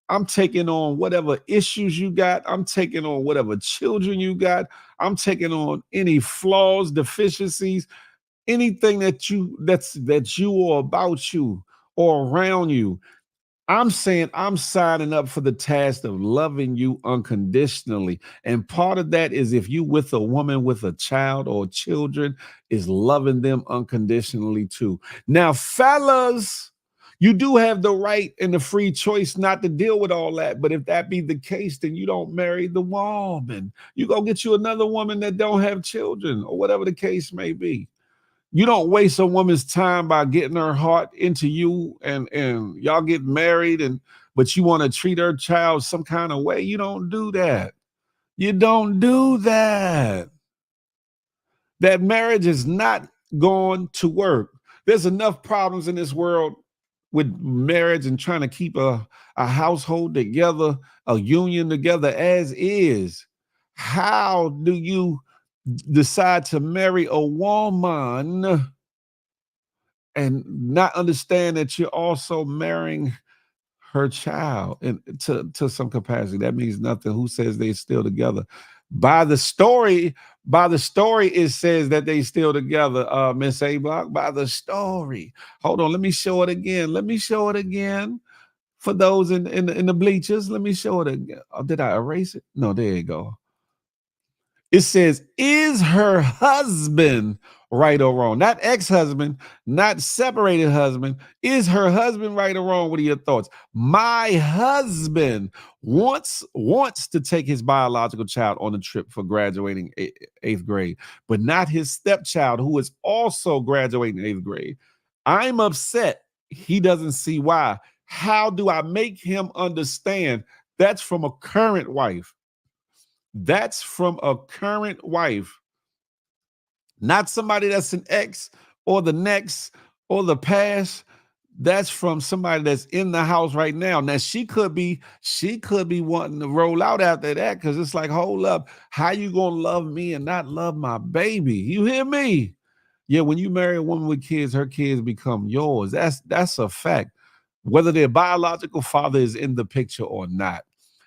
I'm taking on whatever issues you got. I'm taking on whatever children you got. I'm taking on any flaws, deficiencies, anything that you or about you or around you. I'm saying I'm signing up for the task of loving you unconditionally. And part of that is, if you with a woman with a child or children, is loving them unconditionally too. Now, fellas, You do have the right and the free choice not to deal with all that. But if that be the case, then you don't marry the woman. You go get you another woman that don't have children or whatever the case may be. You don't waste a woman's time by getting her heart into you and y'all get married but you want to treat her child some kind of way. You don't do that. You don't do that. That marriage is not going to work. There's enough problems in this world with marriage and trying to keep a household together, a union together as is. How do you decide to marry a woman and not understand that you're also marrying her child and to some capacity? That means nothing. Who says they're still together? By the story, it says that they still together, Miss A Block. By the story. Hold on, let me show it again. Let me show it again for those in the bleachers. Let me show it again. Oh, did I erase it? No, there you go. It says, is her husband right or wrong? Not ex-husband, not separated husband. Is her husband right or wrong? What are your thoughts? My husband wants to take his biological child on a trip for graduating eighth grade, but not his stepchild who is also graduating eighth grade. I'm upset. He doesn't see why. How do I make him understand? That's from a current wife. That's from a current wife, not somebody that's an ex or the next or the past. That's from somebody that's in the house right now. Now she could be wanting to roll out after that because it's like, hold up, how you gonna love me and not love my baby? You hear me? Yeah, when you marry a woman with kids, her kids become yours. That's a fact, whether their biological father is in the picture or not.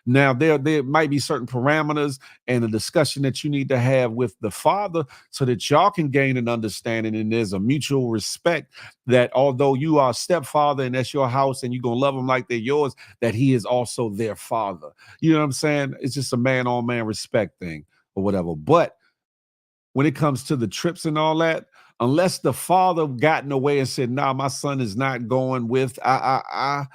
Now, there might be certain parameters and a discussion that you need to have with the father so that y'all can gain an understanding and there's a mutual respect that although you are a stepfather and that's your house and you're going to love them like they're yours, that he is also their father. You know what I'm saying? It's just a man-on-man respect thing or whatever. But when it comes to the trips and all that, unless the father got in the way and said, nah, my son is not going with and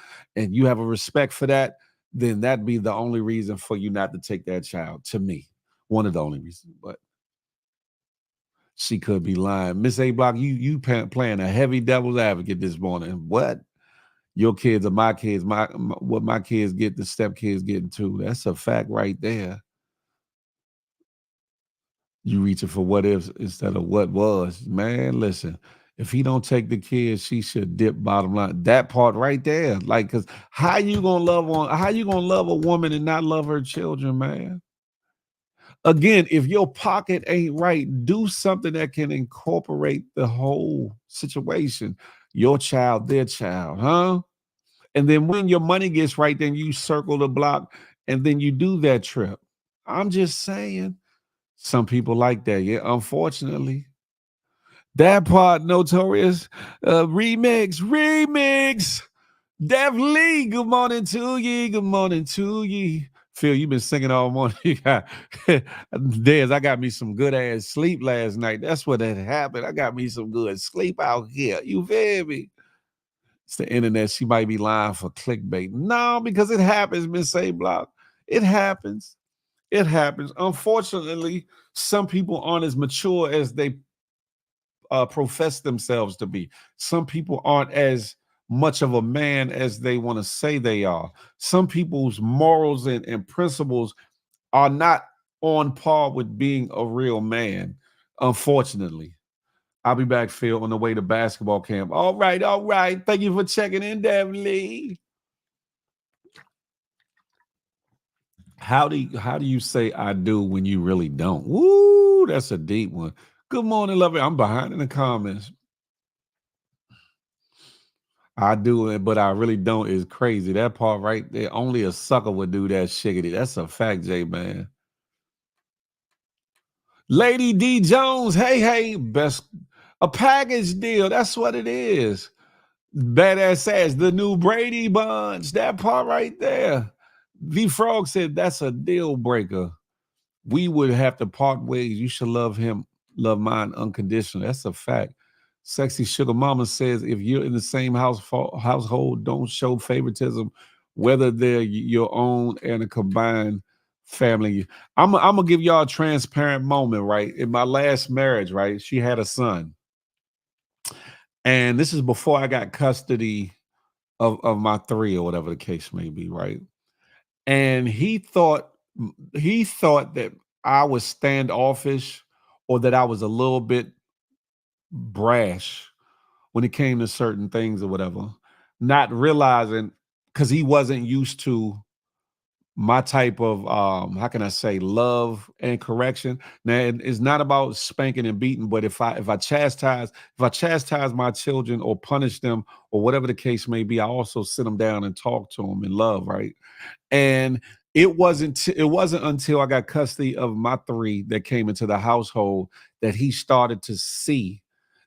you have a respect for that, then that'd be the only reason for you not to take that child, to me. One of the only reasons, but she could be lying. Miss A Block, you playing a heavy devil's advocate this morning. What? Your kids are my kids. What my kids get, the step kids getting too. That's a fact right there. You reaching for what if instead of what was. Man, listen. If he don't take the kids, she should dip, bottom line. That part right there. Like, because how you gonna love a woman and not love her children, man? Again, if your pocket ain't right, do something that can incorporate the whole situation. Your child, their child, huh? And then when your money gets right, then you circle the block and then you do that trip. I'm just saying. Some people like that, yeah, unfortunately. That part, Notorious. Remix. Dev Lee, good morning to ye. Good morning to ye. Phil, you've been singing all morning. Dez, I got me some good ass sleep last night. That's what had happened. I got me some good sleep out here. You feel me? It's the internet. She might be lying for clickbait. No, because it happens, Miss A Block. It happens. It happens. Unfortunately, some people aren't as mature as they profess themselves to be. Some people aren't as much of a man as they want to say they are. Some people's morals and principles are not on par with being a real man, unfortunately. I'll be back, Phil, on the way to basketball camp. All right. Thank you for checking in, Devin Lee. How do you say I do when you really don't? Woo, that's a deep one. Good morning, love it. I'm behind in the comments. I do it, but I really don't is crazy. That part right there, only a sucker would do that shiggity. That's a fact, J-Man. Lady D Jones, hey, best a package deal. That's what it is. Badass ass, the new Brady Bunch. That part right there. V Frog said that's a deal breaker. We would have to part ways. You should love him, love mine unconditionally. That's a fact. Sexy Sugar Mama says, if you're in the same household, don't show favoritism, whether they're your own and a combined family. I'm gonna give y'all a transparent moment, right? In my last marriage, right? She had a son. And this is before I got custody of my 3 or whatever the case may be, right? And he thought that I was standoffish or that I was a little bit brash when it came to certain things or whatever, not realizing because he wasn't used to my type of how can I say, love and correction. Now it's not about spanking and beating, but if I chastise my children or punish them or whatever the case may be, I also sit them down and talk to them in love, right? And it wasn't until I got custody of my 3 that came into the household that he started to see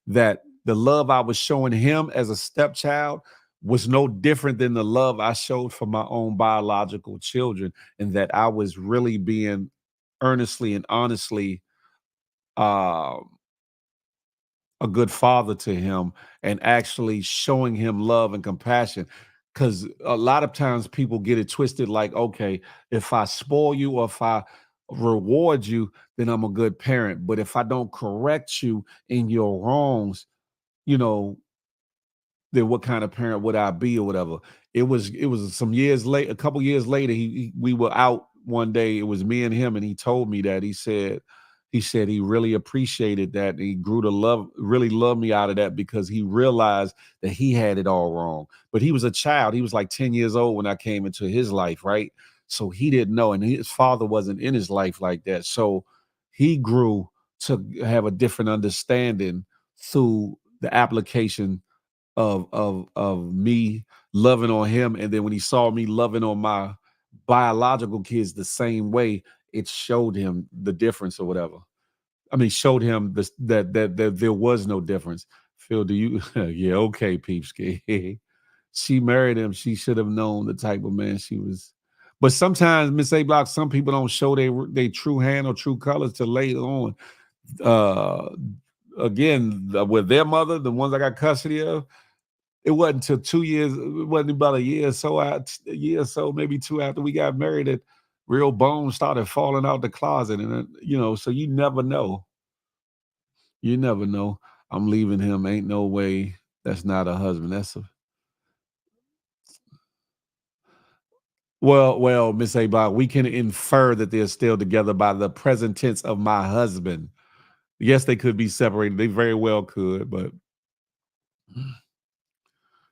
that the love I was showing him as a stepchild was no different than the love I showed for my own biological children, and that I was really being earnestly and honestly uh, a good father to him and actually showing him love and compassion. Because a lot of times people get it twisted like, okay, if I spoil you or if I reward you, then I'm a good parent. But if I don't correct you in your wrongs, you know, then what kind of parent would I be or whatever? It was some years late, a couple years later, we were out one day. It was me and him, and he told me that he said he really appreciated that. And he grew to really love me out of that because he realized that he had it all wrong. But he was a child. He was like 10 years old when I came into his life, right? So he didn't know, and his father wasn't in his life like that. So he grew to have a different understanding through the application of me loving on him, and then when he saw me loving on my biological kids the same way, it showed him the difference or whatever. I mean, showed him that there was no difference. Phil, do you? Yeah, okay, Peepski. She married him. She should have known the type of man she was. But sometimes, Miss A Block, some people don't show their true hand or true colors till later on. Uh, Again, with their mother, the ones I got custody of, it wasn't until 2 years, it wasn't about a year or so, maybe 2 after we got married that real bones started falling out the closet. And, so you never know. You never know. I'm leaving him. Ain't no way. That's not a husband. Well, Miss A. we can infer that they're still together by the present tense of my husband. Yes, they could be separated. They very well could, but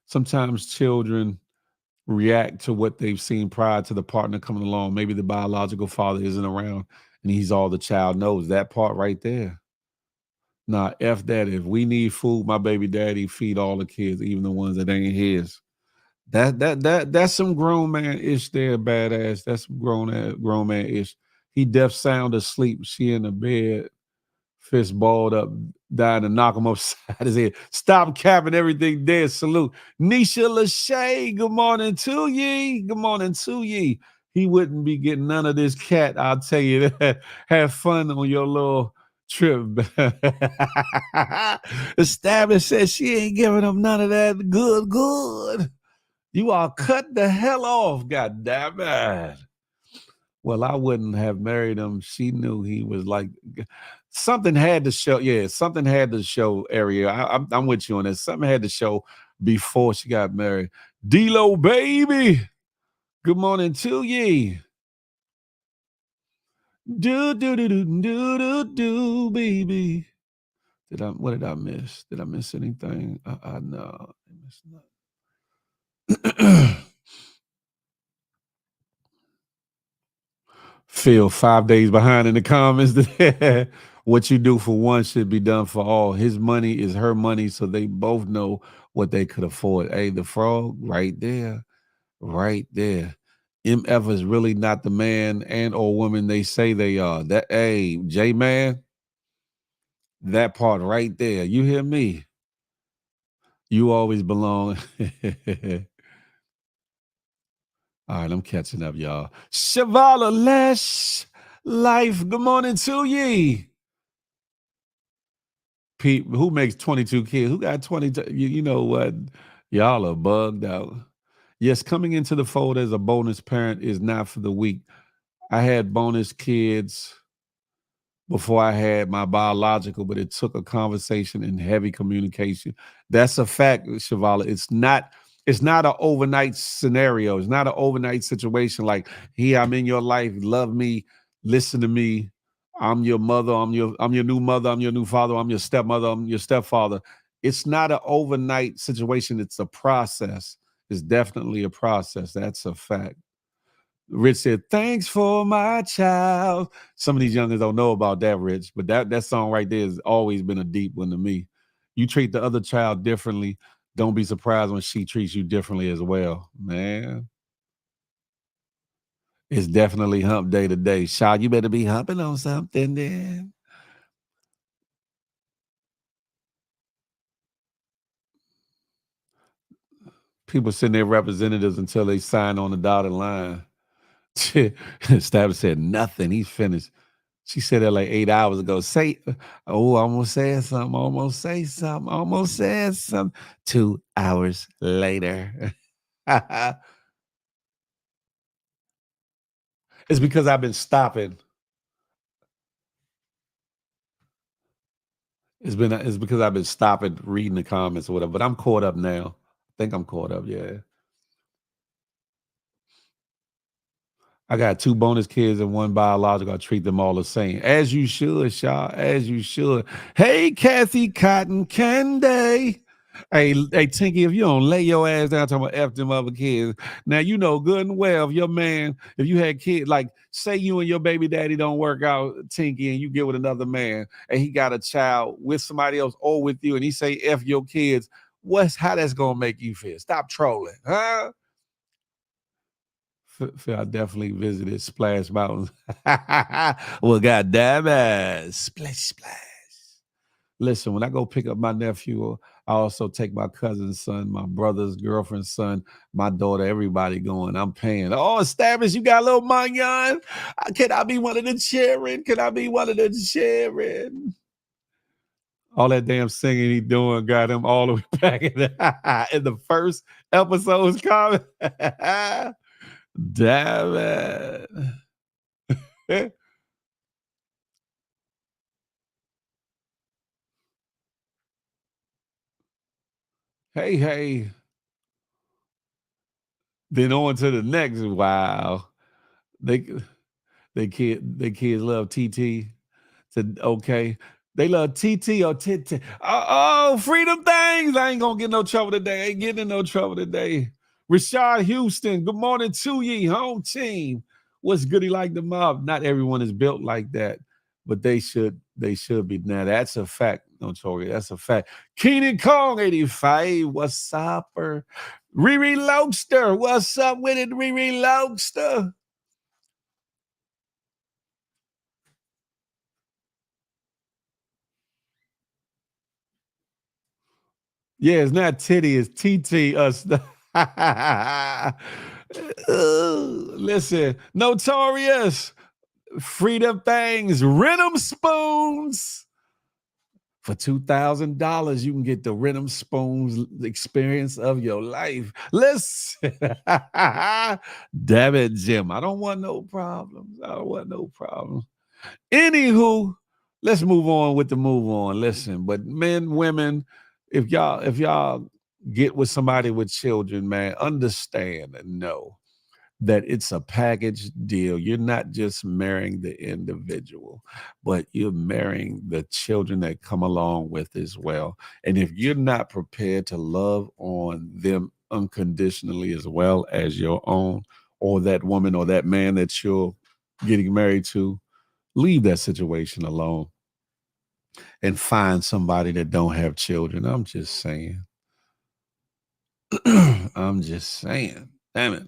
sometimes children react to what they've seen prior to the partner coming along. Maybe the biological father isn't around and he's all the child knows. That part right there. Nah, F that. If we need food, my baby daddy feed all the kids, even the ones that ain't his. That's some grown man ish there, badass. That's some grown man ish. He deaf sound asleep. She in the bed, fist balled up, dying to knock him upside his head. Stop capping, everything dead. Salute. Nisha Lachey, good morning to ye. Good morning to ye. He wouldn't be getting none of this cat, I'll tell you that. Have fun on your little trip. Established says she ain't giving him none of that. Good. You all cut the hell off, god damn it. Well, I wouldn't have married him. She knew he was like something had to show. Yeah, something had to show. Area, I'm with you on this. Something had to show before she got married. D-Lo, baby. Good morning to ye. Do, baby. What did I miss? Did I miss anything? No, I missed nothing. Phil, 5 days behind in the comments. What you do for one should be done for all. His money is her money, so they both know what they could afford. Hey, the frog, right there. MF is really not the man and or woman they say they are. That, hey, J-Man, that part right there. You hear me? You always belong. All right, I'm catching up, y'all. Shavala Lesh Life, good morning to ye. Who makes 22 kids? Who got 22? You know what? Y'all are bugged out. Yes, coming into the fold as a bonus parent is not for the weak. I had bonus kids before I had my biological, but it took a conversation and heavy communication. That's a fact, Shavala. It's not an overnight scenario. It's not an overnight situation like, here, I'm in your life, love me, listen to me. I'm your mother, I'm your new mother, I'm your new father, I'm your stepmother, I'm your stepfather. It's not an overnight situation, it's a process. It's definitely a process. That's a fact. Rich said, "Thanks for my child." Some of these youngins don't know about that, Rich, but that song right there has always been a deep one to me. You treat the other child differently. Don't be surprised when she treats you differently as well, man. It's definitely hump day today. Child, you better be humping on something then. People send their representatives until they sign on the dotted line. Stabber said nothing. He's finished. She said that like 8 hours ago. Almost said something, almost say something, almost said something. 2 hours later. It's because I've been stopping. It's because I've been stopping reading the comments or whatever, but I'm caught up now. I think I'm caught up, yeah. I got 2 bonus kids and 1 biological. I treat them all the same. As you should, Shaw. As you should. Hey, Kathy Cotton Candy. Hey, Tinky, if you don't lay your ass down talking about F them other kids, now you know good and well if your man, if you had kids, like say you and your baby daddy don't work out, Tinky, and you get with another man and he got a child with somebody else or with you and he say F your kids, how that's gonna make you feel? Stop trolling, huh? I definitely visited Splash Mountain. Well, goddamn it. Splash, splash. Listen, when I go pick up my nephew, I also take my cousin's son, my brother's girlfriend's son, my daughter, everybody going. I'm paying. Oh, established, you got a little mignon? Can I be one of the cheering? Can I be one of the cheering? All that damn singing he doing got him all the way back in the first episode's comment. Damn it. Hey. Then on to the next. Wow. They kids love TT. Okay. They love TT or TT. Oh, freedom things. I ain't gonna get no trouble today. I ain't getting in no trouble today. Rashad Houston, good morning to ye, home team. What's goody like the mob? Not everyone is built like that, but they should be. Now that's a fact, Notoria. That's a fact. Keenan Kong 85. What's up? Riri Lobster. What's up with it, Riri Lobster? Yeah, it's not titty, it's TT. Listen, Notorious, Freedom Things, Rhythm Spoons. For $2,000, you can get the Rhythm Spoons experience of your life. Listen, damn it, Jim. I don't want no problems. Anywho, let's move on with the move on. Listen, but men, women, if y'all get with somebody with children, man, understand and know that it's a package deal. You're not just marrying the individual, but you're marrying the children that come along with as well. And if you're not prepared to love on them unconditionally as well as your own, or that woman or that man that you're getting married to, leave that situation alone and find somebody that don't have children. I'm just saying. I'm just saying. Damn it.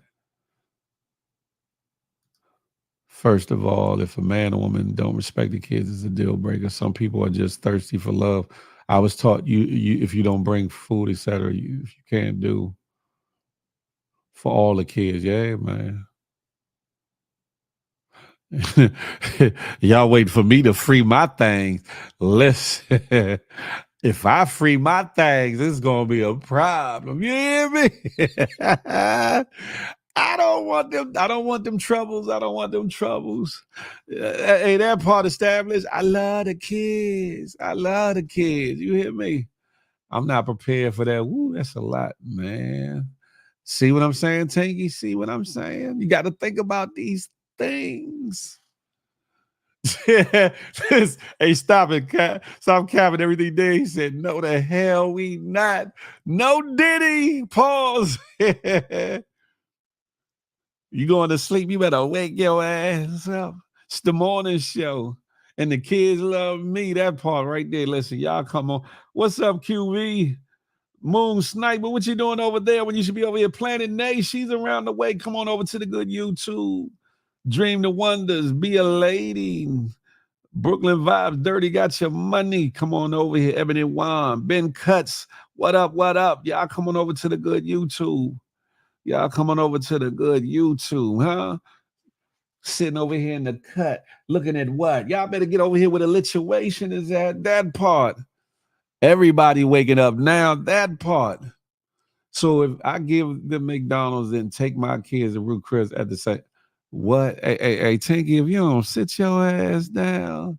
First of all, if a man or woman don't respect the kids, it's a deal breaker. Some people are just thirsty for love. I was taught you if you don't bring food, etc., if you can't do for all the kids. Yeah, man. Y'all wait for me to free my things. Listen, if I free my things, it's gonna be a problem. You hear me? I don't want them. I don't want them troubles. I don't want them troubles. Hey, that part established. I love the kids. I love the kids. You hear me? I'm not prepared for that. Woo, that's a lot, man. See what I'm saying, Tanky? See what I'm saying? You got to think about these things. Hey, stop it. Stop capping everything there. He said, no, the hell we not. No Diddy. Pause. You going to sleep, you better wake your ass up. It's the morning show. And the kids love me. That part right there. Listen, y'all come on. What's up, QV? Moon Sniper, what you doing over there when you should be over here planning Nay? She's around the way. Come on over to the good YouTube. Dream the wonders. Be a lady. Brooklyn Vibes. Dirty got your money. Come on over here. Ebony Wan. Ben Cuts. What up? What up? Y'all come on over to the good YouTube. Y'all come on over to the good YouTube, huh? Sitting over here in the cut. Looking at what? Y'all better get over here with a lituation. Is that part? Everybody waking up now. That part. So if I give them McDonald's and take my kids to Root Chris at the same, what? Hey, Tinky, if you don't sit your ass down,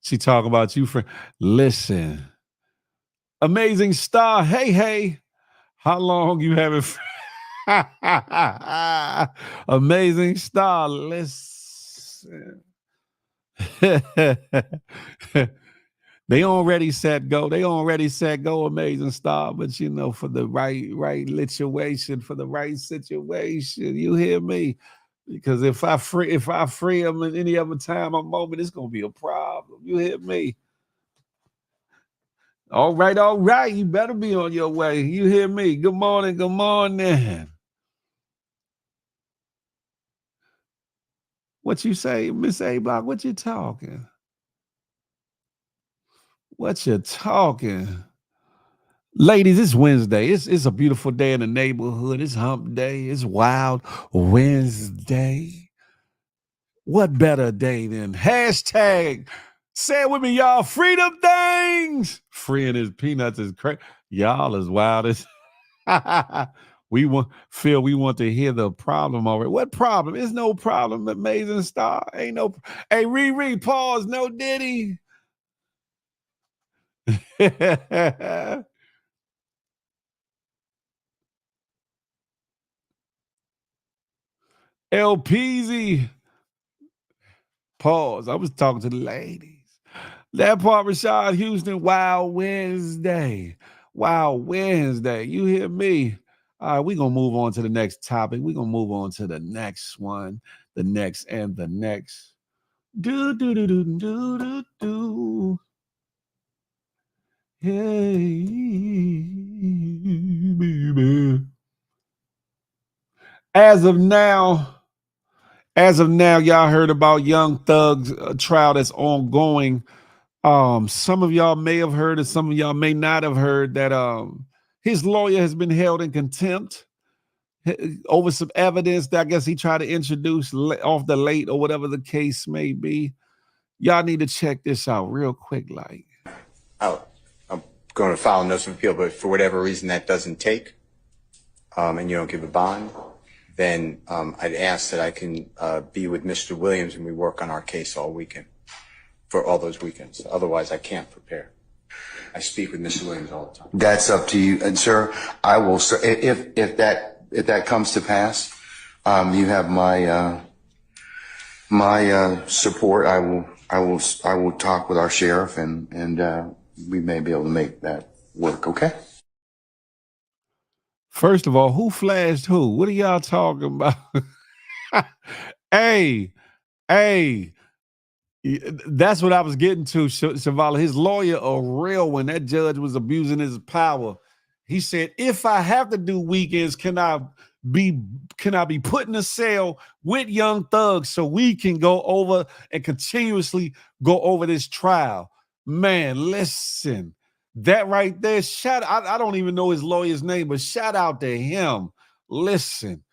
she talk about you, friend. Listen, amazing star. Hey, how long you having? Amazing star. Listen. They already set go. Amazing star. But you know, for the right situation, for the right situation, you hear me? Because if I free them in any other time or moment, it's gonna be a problem. You hear me? All right. You better be on your way. You hear me? Good morning. What you say, Miss A Block? What you talking? Ladies, it's Wednesday. It's a beautiful day in the neighborhood. It's hump day. It's wild Wednesday. What better day than hashtag, say it with me, y'all, freedom things. Freeing his peanuts is crazy. Y'all is wild as we want to hear the problem already. What problem? It's no problem, amazing star. Ain't no. Hey, Riri, pause, no Diddy. LPZ. Pause. I was talking to the ladies. That part, Rashad Houston, Wild Wednesday. You hear me? All right, we're going to move on to the next topic. We're going to move on to the next one, the next. Do. Hey, baby. As of now, y'all heard about Young Thug's trial that's ongoing. Some of y'all may have heard, and some of y'all may not have heard that his lawyer has been held in contempt over some evidence that I guess he tried to introduce off the late or whatever the case may be. Y'all need to check this out real quick. Like, I'm going to file a notice of appeal, but for whatever reason that doesn't take, and you don't give a bond, then I'd ask that I can be with Mr. Williams and we work on our case all weekend, for all those weekends. Otherwise, I can't prepare. I speak with Mr. Williams all the time. That's up to you, and sir, I will. If that comes to pass, you have my support. I will talk with our sheriff, and we may be able to make that work. Okay. First of all, who flashed who? What are y'all talking about? Hey, that's what I was getting to, Shavala. His lawyer, a real one. That judge was abusing his power. He said, if I have to do weekends, can I be put in a cell with Young Thug so we can go over and continuously go over this trial? Man, listen. That right there, I don't even know his lawyer's name, but shout out to him. Listen,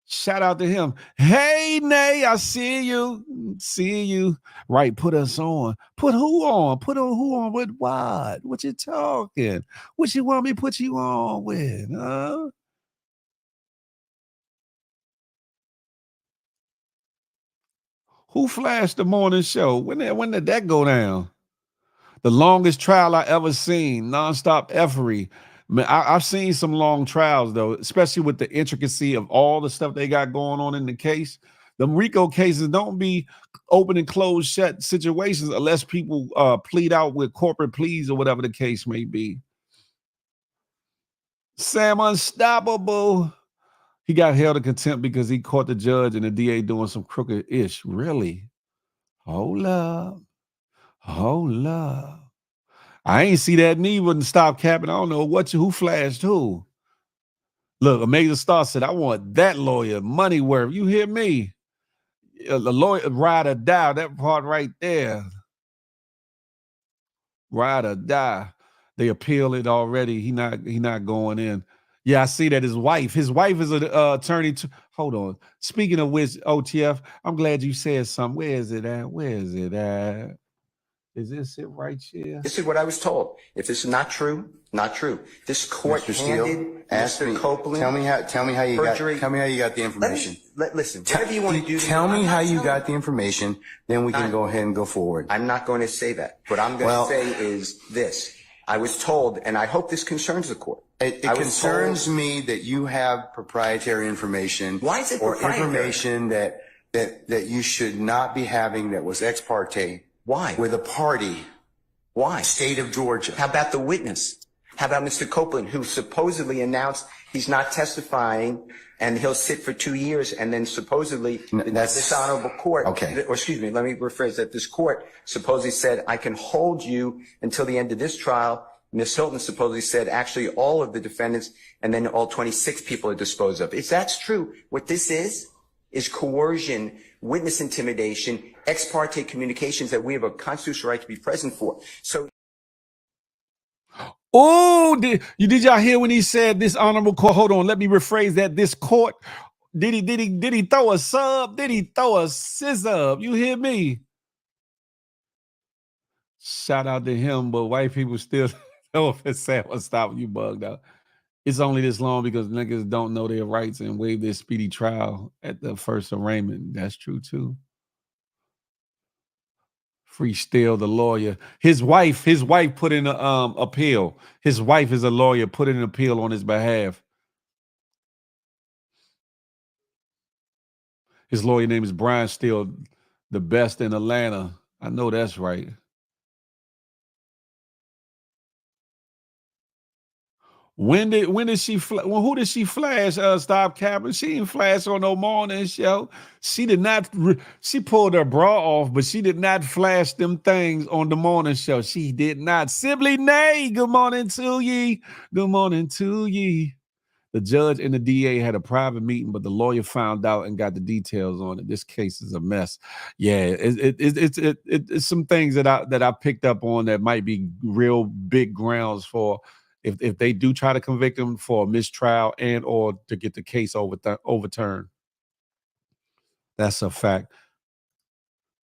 Shout out to him. Hey, Nay, I see you. See you. Right, put us on. Put who on? Put on who on with what? What you talking? What you want me to put you on with? Huh? Who flashed the morning show? When did that go down? The longest trial I ever seen, nonstop effery. Man, I've seen some long trials though, especially with the intricacy of all the stuff they got going on in the case. The RICO cases don't be open and closed shut situations unless people plead out with corporate pleas or whatever the case may be. Sam Unstoppable. He got held in contempt because he caught the judge and the DA doing some crooked ish. Really? Hold up. Hold up. I ain't see that knee wouldn't stop capping. I don't know who flashed who. Look, Amazing Star said, I want that lawyer, money worth. You hear me? The lawyer, ride or die, that part right there. Ride or die. They appeal it already. He not going in. Yeah, I see that his wife is an attorney. Hold on. Speaking of which, OTF, I'm glad you said something. Where is it at? Where is it at? Is this it right here? This is what I was told. If this is not true, not true. This court Mr. Steele, handed ask Mr. me. Copeland. Tell me how you perjury. got the information. Listen, whatever you want to do. Tell me how you got the information, then we can go ahead and go forward. I'm not going to say that. What I'm going to say is this. I was told, and I hope this concerns the court. It concerns me that you have proprietary information. Why is it or proprietary? Information that you should not be having that was ex parte. Why? With a party. Why? State of Georgia. How about the witness? How about Mr. Copeland, who supposedly announced he's not testifying and he'll sit for 2 years, and then supposedly this honorable court, or excuse me, let me rephrase that. This court supposedly said, I can hold you until the end of this trial. Ms. Hilton supposedly said, actually, all of the defendants and then all 26 people are disposed of. If that's true, what this is coercion, witness intimidation, ex parte communications that we have a constitutional right to be present for. So. Oh, did y'all hear when he said this honorable court? Hold on, let me rephrase that. This court, did he throw a sub? Did he throw a scissor? You hear me? Shout out to him, but white people still know if it's sad or stop you bugged out. It's only this long because niggas don't know their rights and waive their speedy trial at the first arraignment. That's true too. Free Steele, the lawyer. His wife put in an appeal. His wife is a lawyer, put in an appeal on his behalf. His lawyer name is Brian Steele, the best in Atlanta. I know that's right. When did she who did she flash stop capping? She didn't flash on no morning show. She did not she pulled her bra off, but she did not flash them things on the morning show. She did not. Sibley Nay, good morning to ye. Good morning to ye. The judge and the DA had a private meeting, but the lawyer found out and got the details on it. This case is a mess. Yeah, it's some things that I picked up on that might be real big grounds for if they do try to convict him for a mistrial and or to get the case overturned. That's a fact.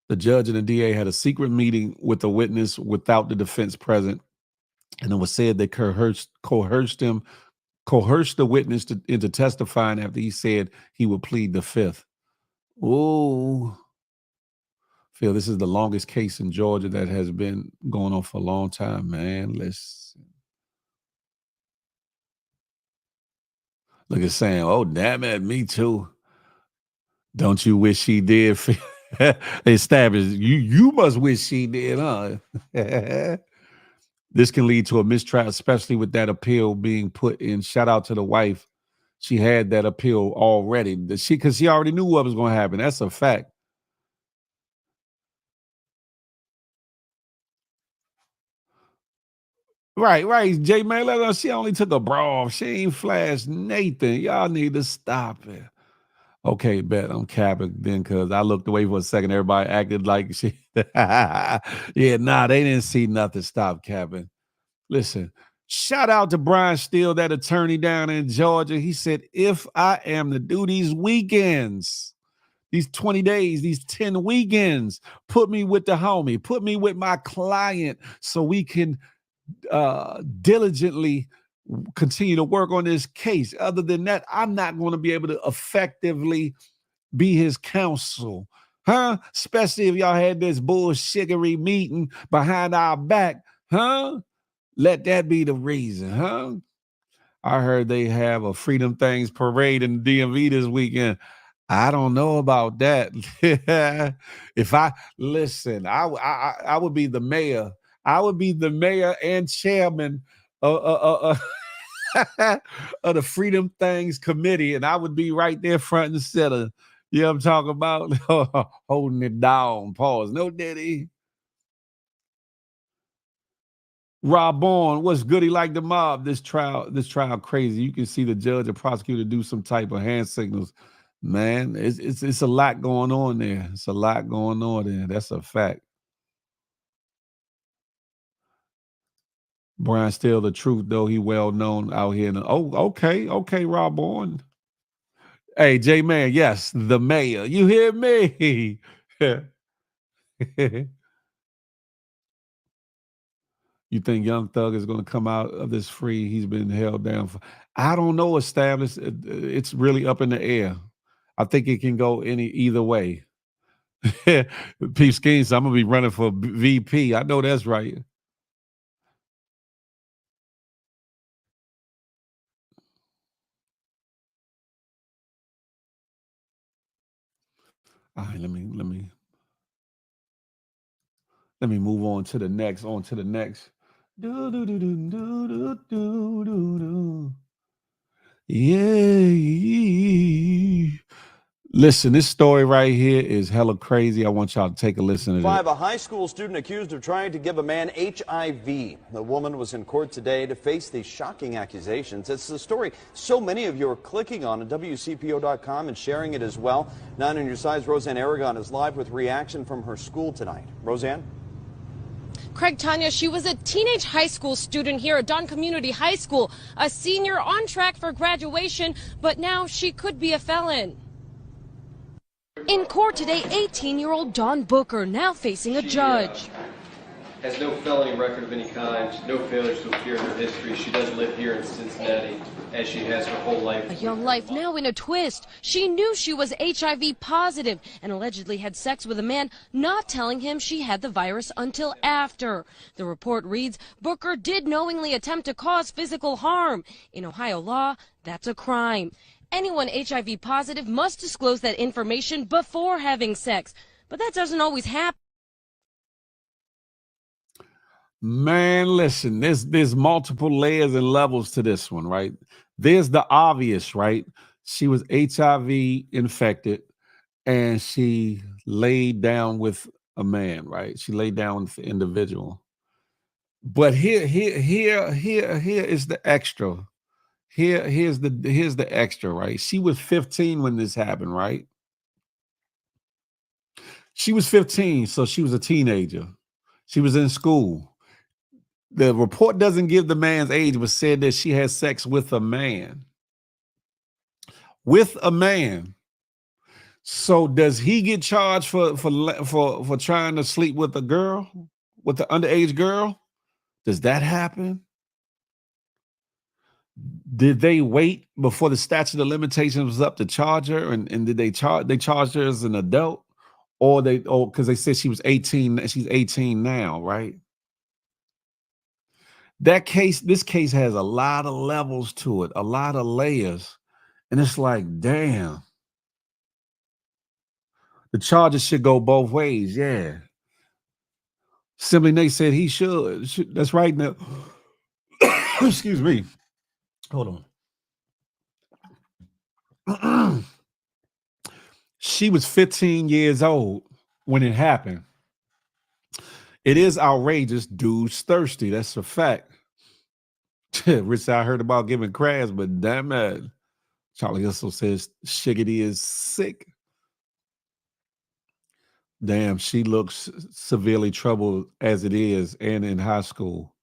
The judge and the DA had a secret meeting with the witness without the defense present, and it was said they coerced the witness into testifying after he said he would plead the fifth. Oh, Phil, this is the longest case in Georgia that has been going on for a long time, man. Look at saying, oh, damn it, me too. Don't you wish she did? Established, you must wish she did, huh? This can lead to a mistrial, especially with that appeal being put in. Shout out to the wife. She had that appeal already. Because she already knew what was going to happen. That's a fact. Right. Jay May, she only took a bra off. She ain't flashed Nathan. Y'all need to stop it. Okay, bet I'm capping then because I looked away for a second. Everybody acted like she. Yeah, nah, they didn't see nothing. Stop capping. Listen, Shout out to Brian Steele, that attorney down in Georgia. He said, if I am to do these weekends, these 20 days, these 10 weekends, put me with the homie, put me with my client so we can diligently continue to work on this case. Other than that, I'm not going to be able to effectively be his counsel. Huh? Especially if y'all had this bullshittery meeting behind our back. Huh? Let that be the reason, huh? I heard they have a Freedom Things parade in the DMV this weekend. I don't know about that. If I listen, I would be the mayor. I would be the mayor and chairman of the Freedom Things Committee, and I would be right there front and center. You know what I'm talking about? Holding it down. Pause. No, Diddy. Rob Bourne, what's goody like the mob? This trial crazy. You can see the judge or prosecutor do some type of hand signals. Man, it's a lot going on there. It's a lot going on there. That's a fact. Brian Steele, the truth, though, he well known out here. Okay, Rob Bourne. Hey, J Man, yes, the mayor. You hear me? You think Young Thug is going to come out of this free? He's been held down for. I don't know. Established. It's really up in the air. I think it can go either way. Pete Skeens, I'm gonna be running for VP. I know that's right. All right, let me move on to the next. Do do do do do do do do do. Yeah. Listen, this story right here is hella crazy. I want y'all to take a listen to this. A high school student accused of trying to give a man HIV. The woman was in court today to face these shocking accusations. It's the story so many of you are clicking on at WCPO.com and sharing it as well. 9 on your side's Roseanne Aragon is live with reaction from her school tonight. Roseanne? Craig, Tanya, she was a teenage high school student here at Don Community High School, a senior on track for graduation, but now she could be a felon. In court today, 18-year-old Dawn Booker now facing a judge. Has no felony record of any kind, no failures to appear in her history. She doesn't live here in Cincinnati, as she has her whole life. A young life now in a twist. She knew she was HIV positive and allegedly had sex with a man, not telling him she had the virus until after. The report reads, Booker did knowingly attempt to cause physical harm. In Ohio law, that's a crime. Anyone HIV positive must disclose that information before having sex, but that doesn't always happen. Man, listen, there's multiple layers and levels to this one, right? There's the obvious, right? She was HIV infected and she laid down with a man, right? She laid down with the individual. But here is the extra. Here's the extra, right? She was 15 when this happened, right? She was 15, so she was a teenager. She was in school. The report doesn't give the man's age, but said that she had sex with a man. With a man. So does he get charged for trying to sleep with a girl, with the underage girl? Does that happen? Did they wait before the statute of limitations was up to charge her? And did they charged her as an adult? Or because they said she was 18, she's 18 now, right? This case has a lot of levels to it, a lot of layers. And it's like, damn. The charges should go both ways, yeah. Simply Nate said he should. That's right now. Excuse me. Hold on. She was 15 years old when it happened. It is outrageous. Dude's thirsty. That's a fact. Rich, I heard about giving crabs, but damn it. Charlie also says Shiggity is sick. Damn, she looks severely troubled as it is and in high school.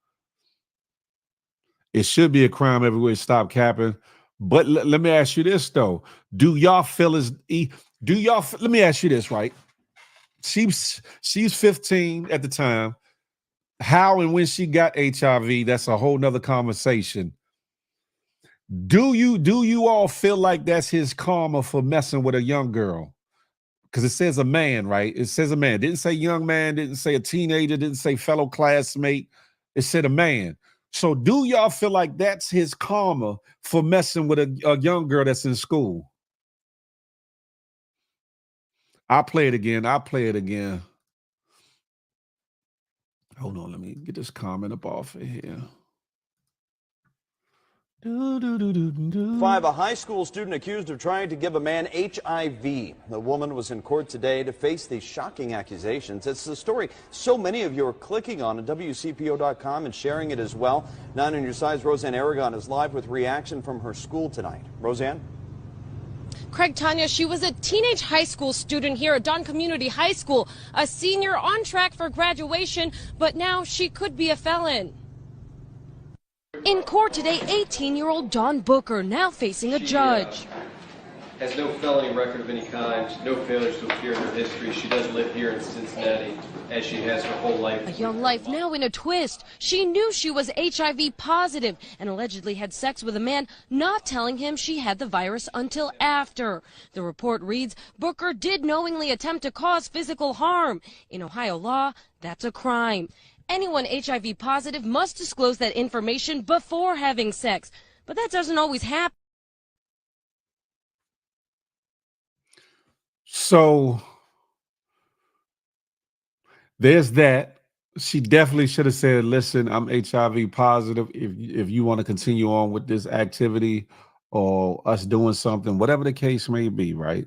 It should be a crime everywhere. Stop capping. But let me ask you this though: do y'all feel let me ask you this, right? She's 15 at the time. How and when she got HIV, that's a whole nother conversation. Do you all feel like that's his karma for messing with a young girl? Because it says a man, right? It says a man. Didn't say young man, didn't say a teenager, didn't say fellow classmate. It said a man. So do y'all feel like that's his karma for messing with a young girl that's in school? I'll play it again. Hold on, let me get this comment up off of here. 5, a high school student accused of trying to give a man HIV. The woman was in court today to face these shocking accusations. It's the story so many of you are clicking on at WCPO.com and sharing it as well. 9 on your side's Roseanne Aragon is live with reaction from her school tonight. Roseanne? Craig, Tanya, she was a teenage high school student here at Dawn Community High School, a senior on track for graduation, but now she could be a felon. In court today, 18-year-old Dawn Booker now facing a judge. Has no felony record of any kind, no failures to appear in her history. She doesn't live here in Cincinnati, as she has her whole life. A young life now in a twist. She knew she was HIV positive and allegedly had sex with a man, not telling him she had the virus until after. The report reads, Booker did knowingly attempt to cause physical harm. In Ohio law, that's a crime. Anyone HIV positive must disclose that information before having sex, but that doesn't always happen. So there's that. She definitely should have said, listen, I'm HIV positive. If you want to continue on with this activity or us doing something, whatever the case may be, right?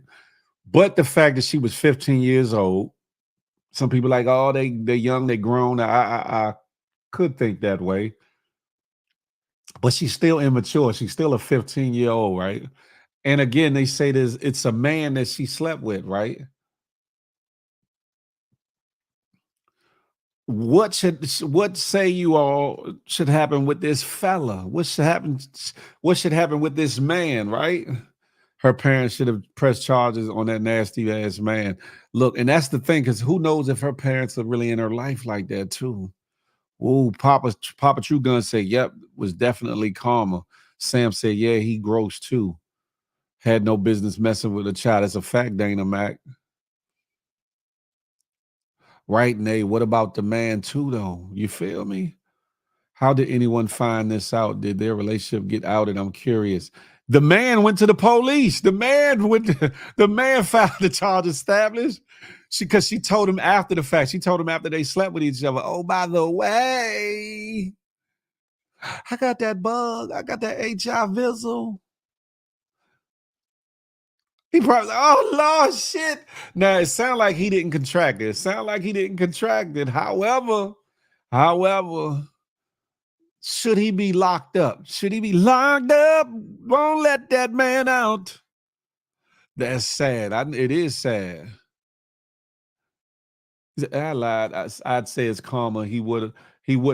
But the fact that she was 15 years old, some people like, oh, they're young, they're grown. I could think that way. But she's still immature. She's still a 15-year-old, right? And again, they say it's a man that she slept with, right? What say you all should happen with this fella? What should happen with this man, right? Her parents should have pressed charges on that nasty ass man. Look, and that's the thing, because who knows if her parents are really in her life like that too. Ooh, Papa True Gun said, yep, was definitely karma. Sam said, yeah, he gross too. Had no business messing with a child. That's a fact, Dana Mac. Right, Nate? What about the man too, though? You feel me? How did anyone find this out? Did their relationship get outed? I'm curious. The man went to the police. The man found the charge established. Because she told him after the fact. She told him after they slept with each other. Oh, by the way, I got that bug. I got that HIV visual. He probably, oh Lord, shit. Now it sounds like he didn't contract it. However, should he be locked up? Should he be locked up? Won't let that man out. That's sad. It is sad. I lied. I'd say it's karma. He wouldn't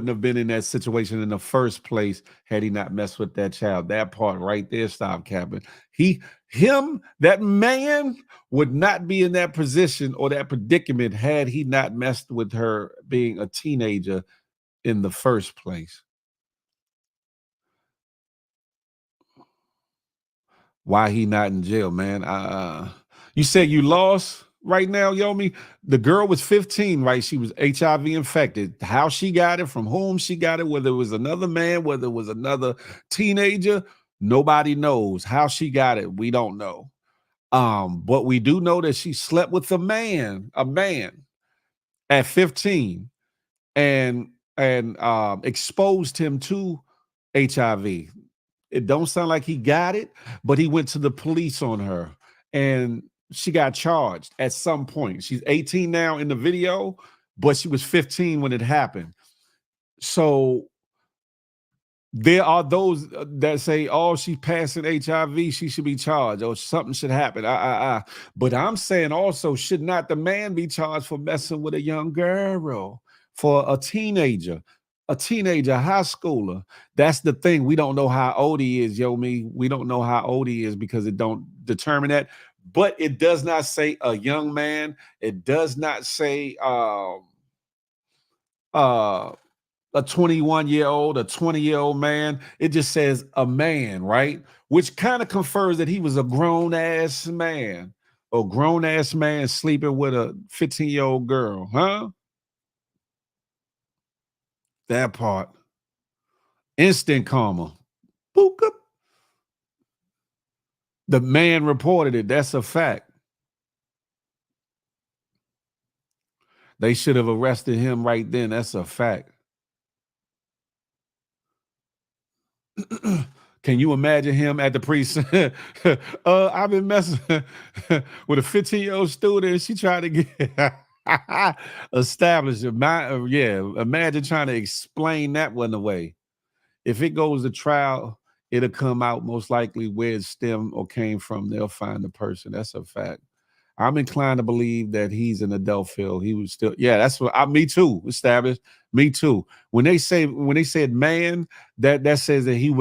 have been in that situation in the first place had he not messed with that child. That part right there, stop capping. That man would not be in that position or that predicament had he not messed with her being a teenager in the first place. Why he not in jail, man? You said you lost right now, Yomi. The girl was 15, right? She was HIV infected. How she got it, from whom she got it, whether it was another man, whether it was another teenager, nobody knows. How she got it, we don't know. But we do know that she slept with a man at 15 and exposed him to HIV. It don't sound like he got it, but he went to the police on her and she got charged at some point. She's 18 now in the video, but she was 15 when it happened. So there are those that say, oh, she's passing HIV, she should be charged, or something should happen. But I'm saying also, should not the man be charged for messing with a young girl, for a teenager? a teenager, high schooler. That's the thing. We don't know how old he is, we don't know how old he is because it don't determine that. But it does not say a young man. It does not say a 21-year-old, a 20-year-old man. It just says a man, right? Which kind of confers that he was a grown-ass man. A grown-ass man sleeping with a 15-year-old girl, huh? That part. Instant karma. Boop, up. The man reported it. That's a fact. They should have arrested him right then. That's a fact. Can you imagine him at the precinct? I've been messing with a 15-year-old student. She tried to get established. Imagine trying to explain that one away. If it goes to trial, it'll come out most likely where it stemmed or came from. They'll find the person. That's a fact. I'm inclined to believe that he's an adult Phil. He was still, that's what me too, established. Me too. When they said man, that says that he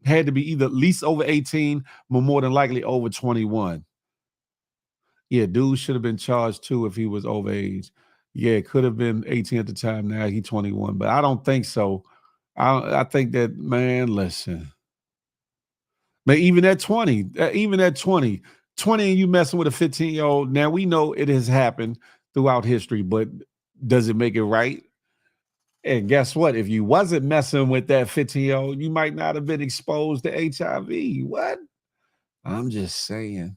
had to be either at least over 18, but more than likely over 21. Yeah, dude should have been charged too if he was over age. Yeah, it could have been 18 at the time. Now he's 21, but I don't think so. I think that, man, listen. But even at 20, 20 and you messing with a 15-year-old, now we know it has happened throughout history, but does it make it right? And guess what? If you wasn't messing with that 15-year-old, you might not have been exposed to HIV. What? I'm just saying.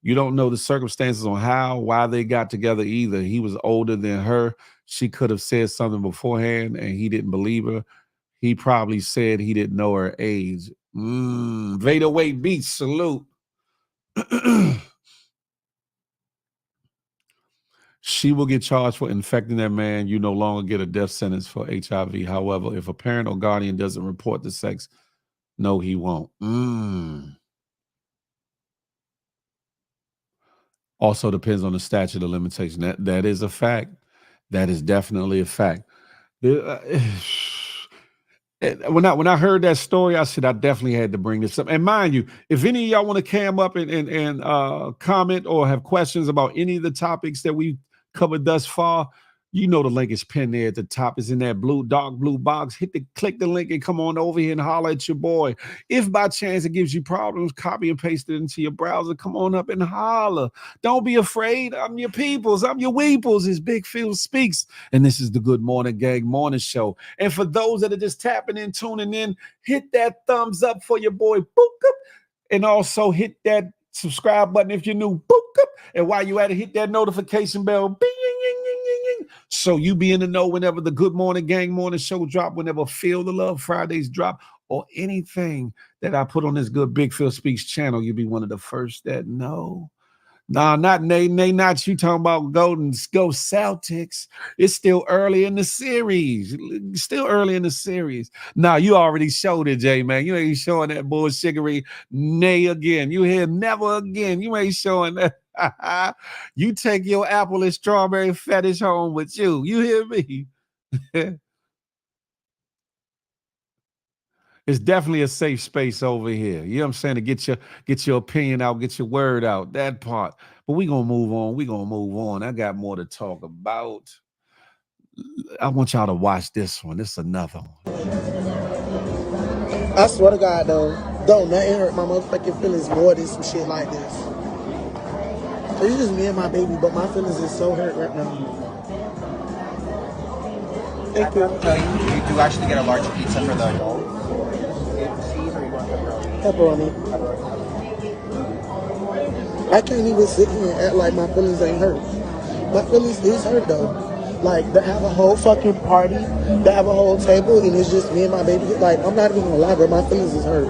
You don't know the circumstances on why they got together either. He was older than her. She could have said something beforehand and he didn't believe her. He probably said he didn't know her age. Vader Wade Beach, salute. She will get charged for infecting that man. You no longer get a death sentence for HIV. However, if a parent or guardian doesn't report the sex, no, he won't. Also depends on the statute of limitation. That is a fact. That is definitely a fact. When I heard that story, I said I definitely had to bring this up. And mind you, if any of y'all want to cam up and comment or have questions about any of the topics that we covered thus far, you know the link is pinned there at the top. It's in that dark blue box. Click the link and come on over here and holler at your boy. If by chance it gives you problems, copy and paste it into your browser. Come on up and holler. Don't be afraid. I'm your peoples. I'm your weeples. It's Big Phil Speaks. And this is the Good Morning Gang Morning Show. And for those that are just tapping in, tuning in, hit that thumbs up for your boy. Boop, and also hit that subscribe button if you're new. Boop, and while you at it, hit that notification bell. Bing, so you be in the know whenever the Good Morning Gang Morning Show drop, whenever Feel the Love Fridays drop, or anything that I put on this good Big Phil Speaks channel, you'll be one of the first that know. Nah, not not you talking about go Celtics. It's still early in the series. Nah, you already showed it, Jay, man. You ain't showing that bullshittery. Nay again. You hear never again. You ain't showing that. You take your apple and strawberry fetish home with you. You hear me? It's definitely a safe space over here. You know what I'm saying? To get your opinion out, get your word out, that part. But we're going to move on. I got more to talk about. I want y'all to watch this one. This is another one. I swear to God, though, don't nothing hurt my motherfucking feelings more than some shit like this. So it's just me and my baby, but my feelings is so hurt right now. Thank you. You do actually get a large pizza for the adult. Pepperoni. I can't even sit here and act like my feelings ain't hurt. My feelings is hurt though. Like, to have a whole fucking party, to have a whole table, and it's just me and my baby. Like, I'm not even gonna lie, bro. My feelings is hurt.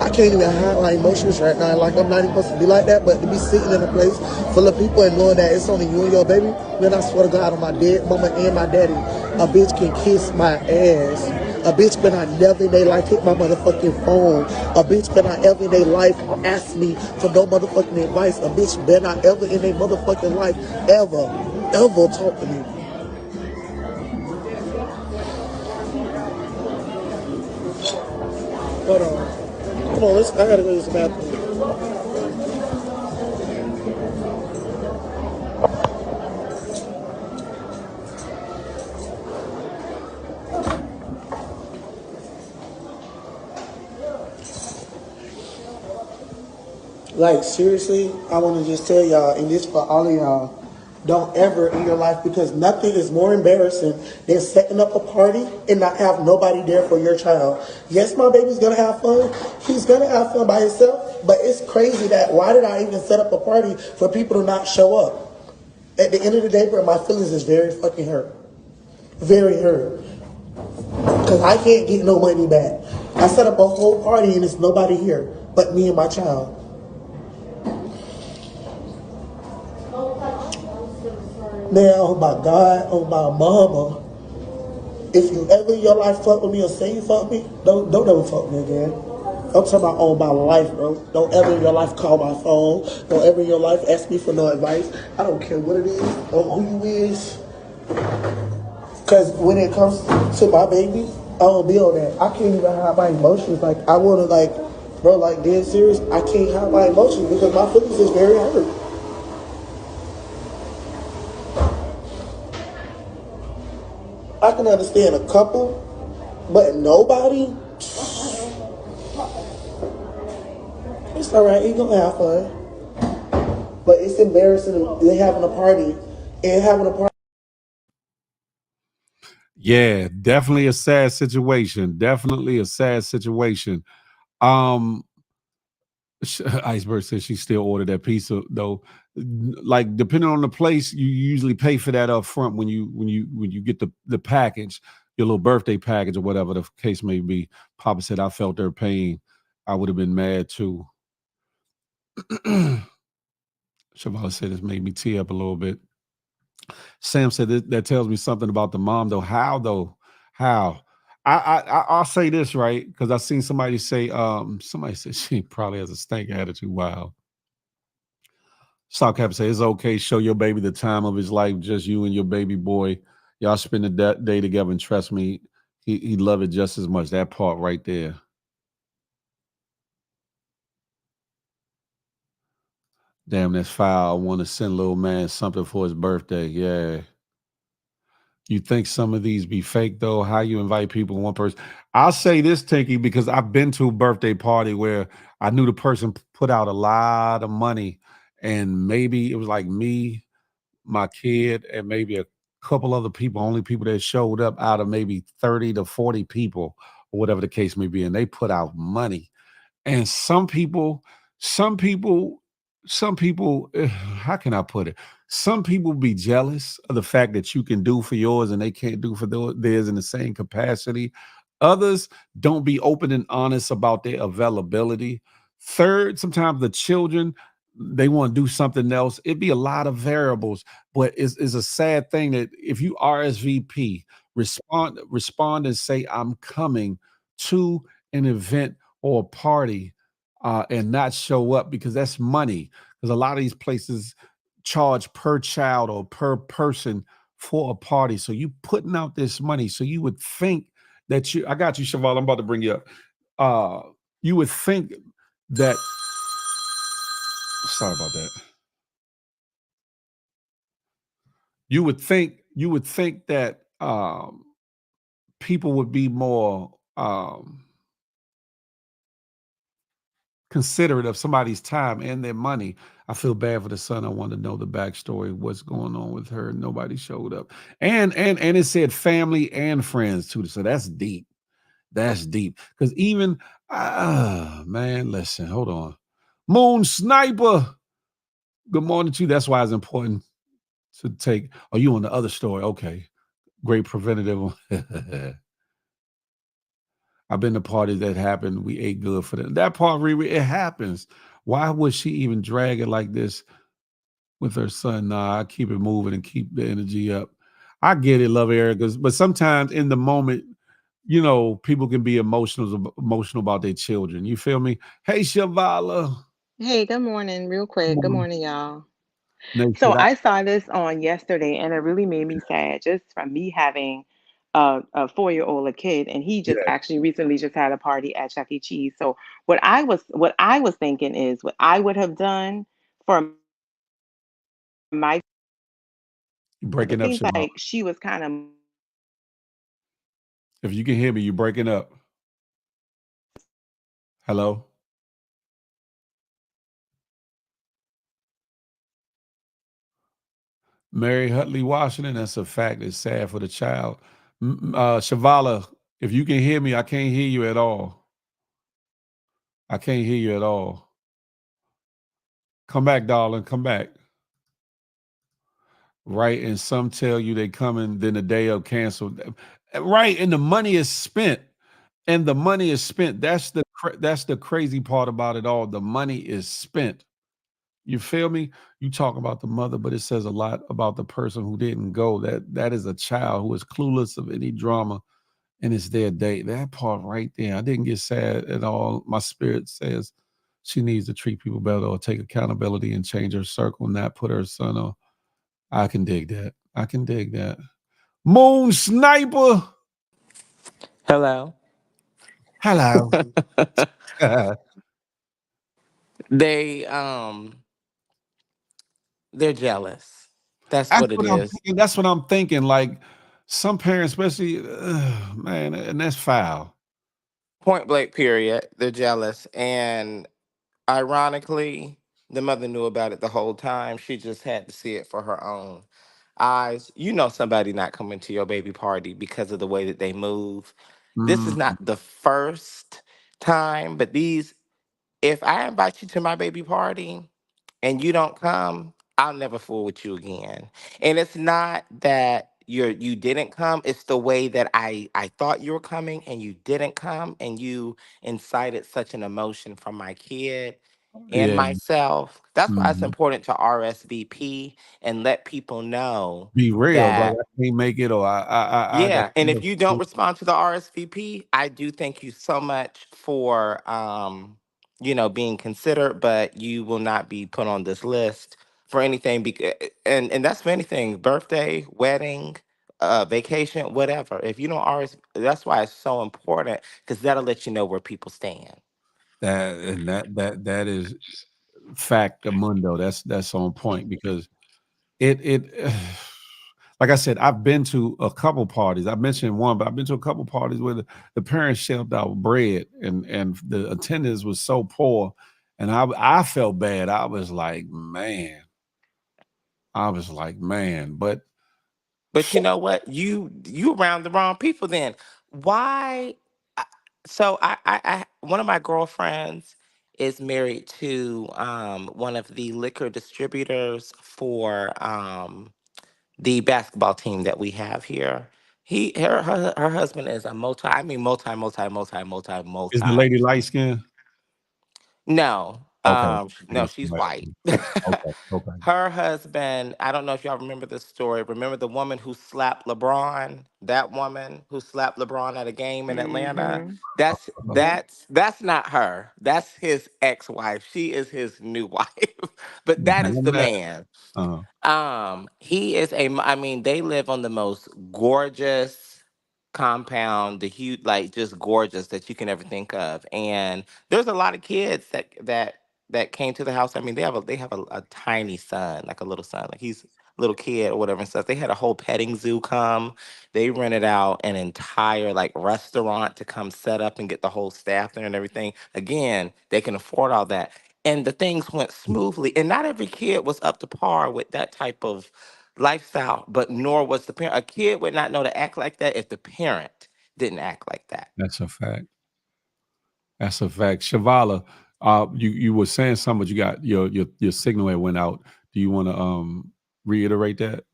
I can't even hide my emotions right now. Like, I'm not even supposed to be like that, but to be sitting in a place full of people and knowing that it's only you and your baby, then I swear to God on my dead mama and my daddy, a bitch can kiss my ass. A bitch better not never in their life hit my motherfucking phone. A bitch better not ever in their life ask me for no motherfucking advice. A bitch better not ever in their motherfucking life ever talk to me. Hold on. Come on, I gotta go use the bathroom. Like, seriously, I want to just tell y'all, and this for all of y'all, don't ever in your life, because nothing is more embarrassing than setting up a party and not have nobody there for your child. Yes, my baby's going to have fun. He's going to have fun by himself, but it's crazy that why did I even set up a party for people to not show up? At the end of the day, bro, my feelings is very fucking hurt. Very hurt. Because I can't get no money back. I set up a whole party and there's nobody here but me and my child. Now, oh my God, oh my mama, if you ever in your life fuck with me or say you fuck me, don't ever fuck me again. I'm talking about all my life, bro. Don't ever in your life call my phone. Don't ever in your life ask me for no advice. I don't care what it is or who you is. Because when it comes to my baby, I don't be on that. I can't even hide my emotions. Like, I want to, like, bro, like, dead serious, I can't hide my emotions because my feelings is very hurt. I can understand a couple, but nobody. It's all right. You're gonna have fun, but it's embarrassing. They having a party and having a party. Yeah, definitely a sad situation. Definitely a sad situation. Um, Iceberg says she still ordered that pizza though. Like depending on the place, you usually pay for that up front when you get the package, your little birthday package or whatever the case may be. Papa said I felt their pain. I would have been mad too. Shavala said this made me tear up a little bit. Sam said that tells me something about the mom though. How though? How? I'll say this right because I seen somebody say somebody said she probably has a stank attitude. Wow. Stock Cap say it's okay. Show your baby the time of his life, just you and your baby boy. Y'all spend the day together, and trust me, he'd love it just as much. That part right there. Damn, that's foul. I want to send little man something for his birthday. Yeah. You think some of these be fake though? How you invite people in one person? I'll say this, Tinky, because I've been to a birthday party where I knew the person put out a lot of money, and maybe it was like me, my kid, and maybe a couple other people, only people that showed up out of maybe 30 to 40 people, or whatever the case may be, and they put out money. And some people, some people, how can I put it? Some people be jealous of the fact that you can do for yours and they can't do for theirs in the same capacity. Others don't be open and honest about their availability. Third, sometimes the children, they want to do something else. It'd be a lot of variables, but it's a sad thing that if you RSVP, respond and say, I'm coming to an event or a party and not show up because that's money. Because a lot of these places charge per child or per person for a party. So you putting out this money. So you would think that I got you, Cheval. I'm about to bring you up. You would think that, sorry about that. You would think that people would be more considerate of somebody's time and their money. I feel bad for the son. I want to know the backstory, what's going on with her. Nobody showed up. And it said family and friends too. So that's deep. That's deep. Because even man, listen, hold on. Moon Sniper. Good morning to you. That's why it's important to take. Oh, you on the other story. Okay. Great preventative. I've been to parties that happened. We ate good for them. That part, Riri, it happens. Why would she even drag it like this with her son? Nah, I keep it moving and keep the energy up. I get it, love Erica, but sometimes in the moment, people can be emotional about their children. You feel me? Hey, Shavala. Hey, good morning. Real quick. Good Morning. morning, y'all. Nate So said, I saw this on yesterday and it really made me sad just from me having a 4-year-old a kid, and he just actually recently just had a party at Chuck E. Cheese. So what I was thinking is what I would have done for my. You It breaking up, seems Siobhan. like she was kind of. If you can hear me, you breaking up. Hello? Mary Hutley, Washington. That's a fact. It's sad for the child. Shavala, if you can hear me, I can't hear you at all. I can't hear you at all. Come back, darling. Come back. Right, and some tell you they coming, then the day of cancel. Right, and the money is spent. And the money is spent. That's the crazy part about it all. The money is spent. You feel me? You talk about the mother, but it says a lot about the person who didn't go. That is a child who is clueless of any drama, and it's their day. That part right there, I didn't get sad at all. My spirit says she needs to treat people better or take accountability and change her circle, not put her son on. I can dig that. I can dig that. Moon Sniper. Hello. Hello. They they're jealous. That's what it is. That's what I'm thinking. Like some parents, especially, man, and that's foul. Point blank period. They're jealous. And ironically, the mother knew about it the whole time. She just had to see it for her own eyes. You know somebody not coming to your baby party because of the way that they move. This is not the first time, but if I invite you to my baby party and you don't come, I'll never fool with you again. And it's not that you didn't come, it's the way that I thought you were coming and you didn't come and you incited such an emotion from my kid and Yeah. myself. That's why it's Mhm. important to RSVP and let people know Be real, that like I can't make it, or I got. yeah, and if you don't respond to the RSVP, I do thank you so much for being considered, but you will not be put on this list for anything and that's for anything, birthday, wedding, vacation, whatever. If you don't that's why it's so important cuz that'll let you know where people stand. That is fact mundo. That's on point because it like I said, I've been to a couple parties. I mentioned one, but I've been to a couple parties where the parents shelled out bread and the attendance was so poor, and I felt bad. I was like, man. But But you know what? You around the wrong people then. Why? I- So I one of my girlfriends is married to one of the liquor distributors for the basketball team that we have here. Her husband is a is the multi. lady light skinned? No, Okay. no, she's white. Okay. Okay. Her husband, I don't know if y'all remember this story. Remember the woman who slapped LeBron? That woman who slapped LeBron at a game in Atlanta? Mhm. That's Yep. that's that's not her. That's his ex-wife. She is his new wife. But that is the man. Uh-huh. He is I mean, they live on the most gorgeous compound, the huge, like just gorgeous that you can ever think of. And there's a lot of kids that came to the house. I mean, they have a tiny son, like a little son, like he's a little kid or whatever and stuff. They had a whole petting zoo come. They rented out an entire like restaurant to come set up and get the whole staff there and everything. Again, they can afford all that and the things went smoothly. And not every kid was up to par with that type of lifestyle, but nor was the parent. A kid would not know to act like that if the parent didn't act like that. That's a fact. That's a fact. Shavala, you were saying something, but you got your signal had went out. Do you want to reiterate that?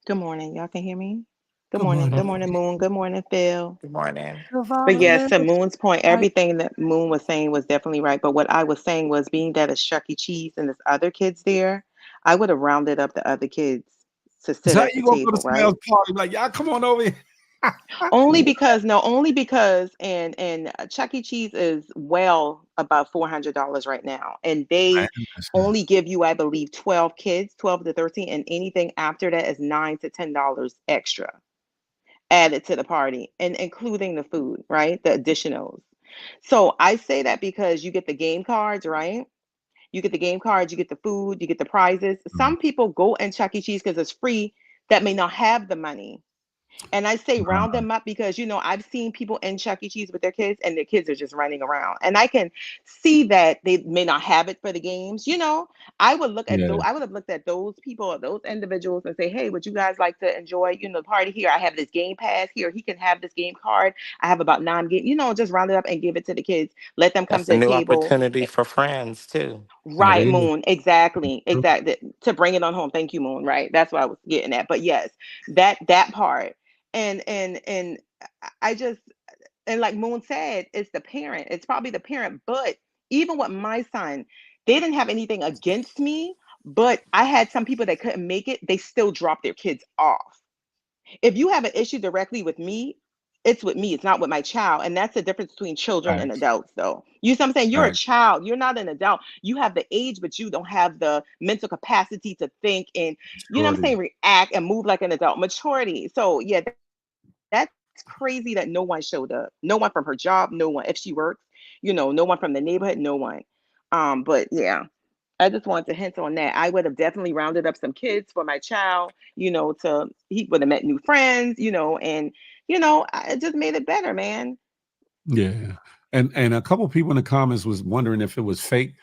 Good morning. Y'all can hear me? Good Good morning. morning. Good morning, Moon. Good morning, Phil. Good morning. But Shavala yes, to lives Moon's point, right. everything that Moon was saying was definitely right. But what I was saying was being that it's Chuck E. Cheese and there's other kids there, I would have rounded up the other kids to sit So how at the you gonna go to table, somebody right? else's party? Like, y'all come on over here. Only because and Chuck E. Cheese is well above $400 right now, and Man, they listen, only give you, I believe, 12 kids, 12 to 13, and anything after that is $9 to $10 extra. added to the party, and including the food, right? The additionals. So I say that because you get the game cards, right? You get the game cards, you get the food, you get the prizes. Some people go and Chuck E. Cheese because it's free that may not have the money. And I say round them up because, I've seen people in Chuck E. Cheese with their kids and their kids are just running around. And I can see that they may not have it for the games. I would look at those, Yeah. I would have looked at those people or those individuals and say, hey, would you guys like to enjoy, the party here? I have this game pass here. He can have this game card. I have about 9 games, just round it up and give it to the kids. Let them come That's to a the new table. opportunity for friends too. That Right, is Moon. Exactly. Exactly. To bring it on home. Thank you, Moon. Right. That's what I was getting at. But yes, that part. And I just, and like Moon said, it's the parent. It's probably the parent. But even with my son, they didn't have anything against me, but I had some people that couldn't make it. They still dropped their kids off. If you have an issue directly with me, it's with me. It's not with my child. And that's the difference between children and facts. adults, though. You see what I'm saying? You're a Facts. child. You're not an adult. You have the age, but you don't have the mental capacity to think and, you know what I'm Shorty. saying, react and move like an adult. Maturity. So, yeah, that's crazy that no one showed up. No one from her job. No one. If she works, no one from the neighborhood. No one. But yeah. I just wanted to hint on that. I would have definitely rounded up some kids for my child, he would have met new friends, and it just made it better, man. Yeah. And a couple people in the comments was wondering if it was fake.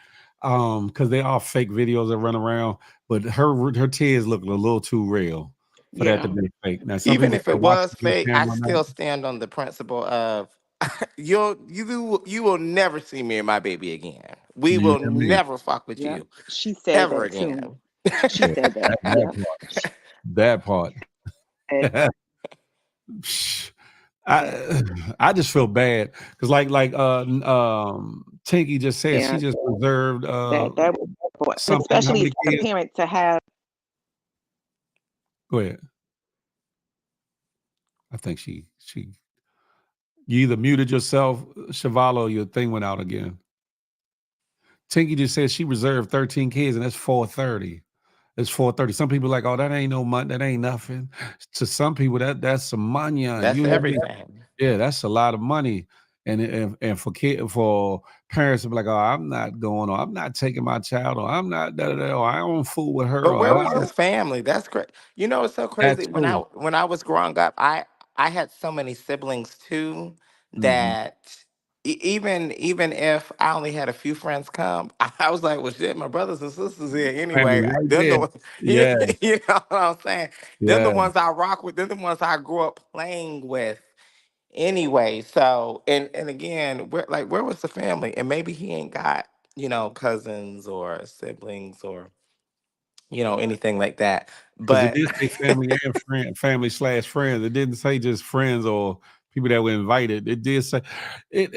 Because they are fake videos that run around, but her tears look a little too real for that to Yeah. be fake. Now some Even people if say it watch was the fake, I camera now. still stand on the principle of you will never see me and my baby again. We You will hear me? never fuck with Yeah. you She said ever that too. again. She Yeah, said that. that Yeah. part. That part. And Psh, that, I just feel bad because Tinky just said she yeah, just reserved that was important, something. How especially many as a kids? parent to have. Go ahead. I think she you either muted yourself, Shavalo, or your thing went out again. Tinky just said she reserved 13 kids, and that's 430. It's 430. Some people like, oh, that ain't no money, that ain't nothing. To some people, that's some money. That's You hear me? everything. Yeah, that's a lot of money. And for parents to be like, oh, I'm not going, or I'm not taking my child, or I'm not or I don't fool with her, But or where was his family? That's crazy. You know, it's so that crazy. too. When I was growing up, I had so many siblings too Hmm. that even if I only had a few friends come, I was like, well, shit, my brothers and sisters here Family anyway. right Them there. the ones, Yeah, you know what I'm saying? Them the yeah. ones I rock with. Them the ones I grew up playing with anyway. So and again, where was the family? And maybe he ain't got cousins or siblings or anything like that. Because it But did say family and friend, family slash friends. It didn't say just friends or people that were invited. It did say it.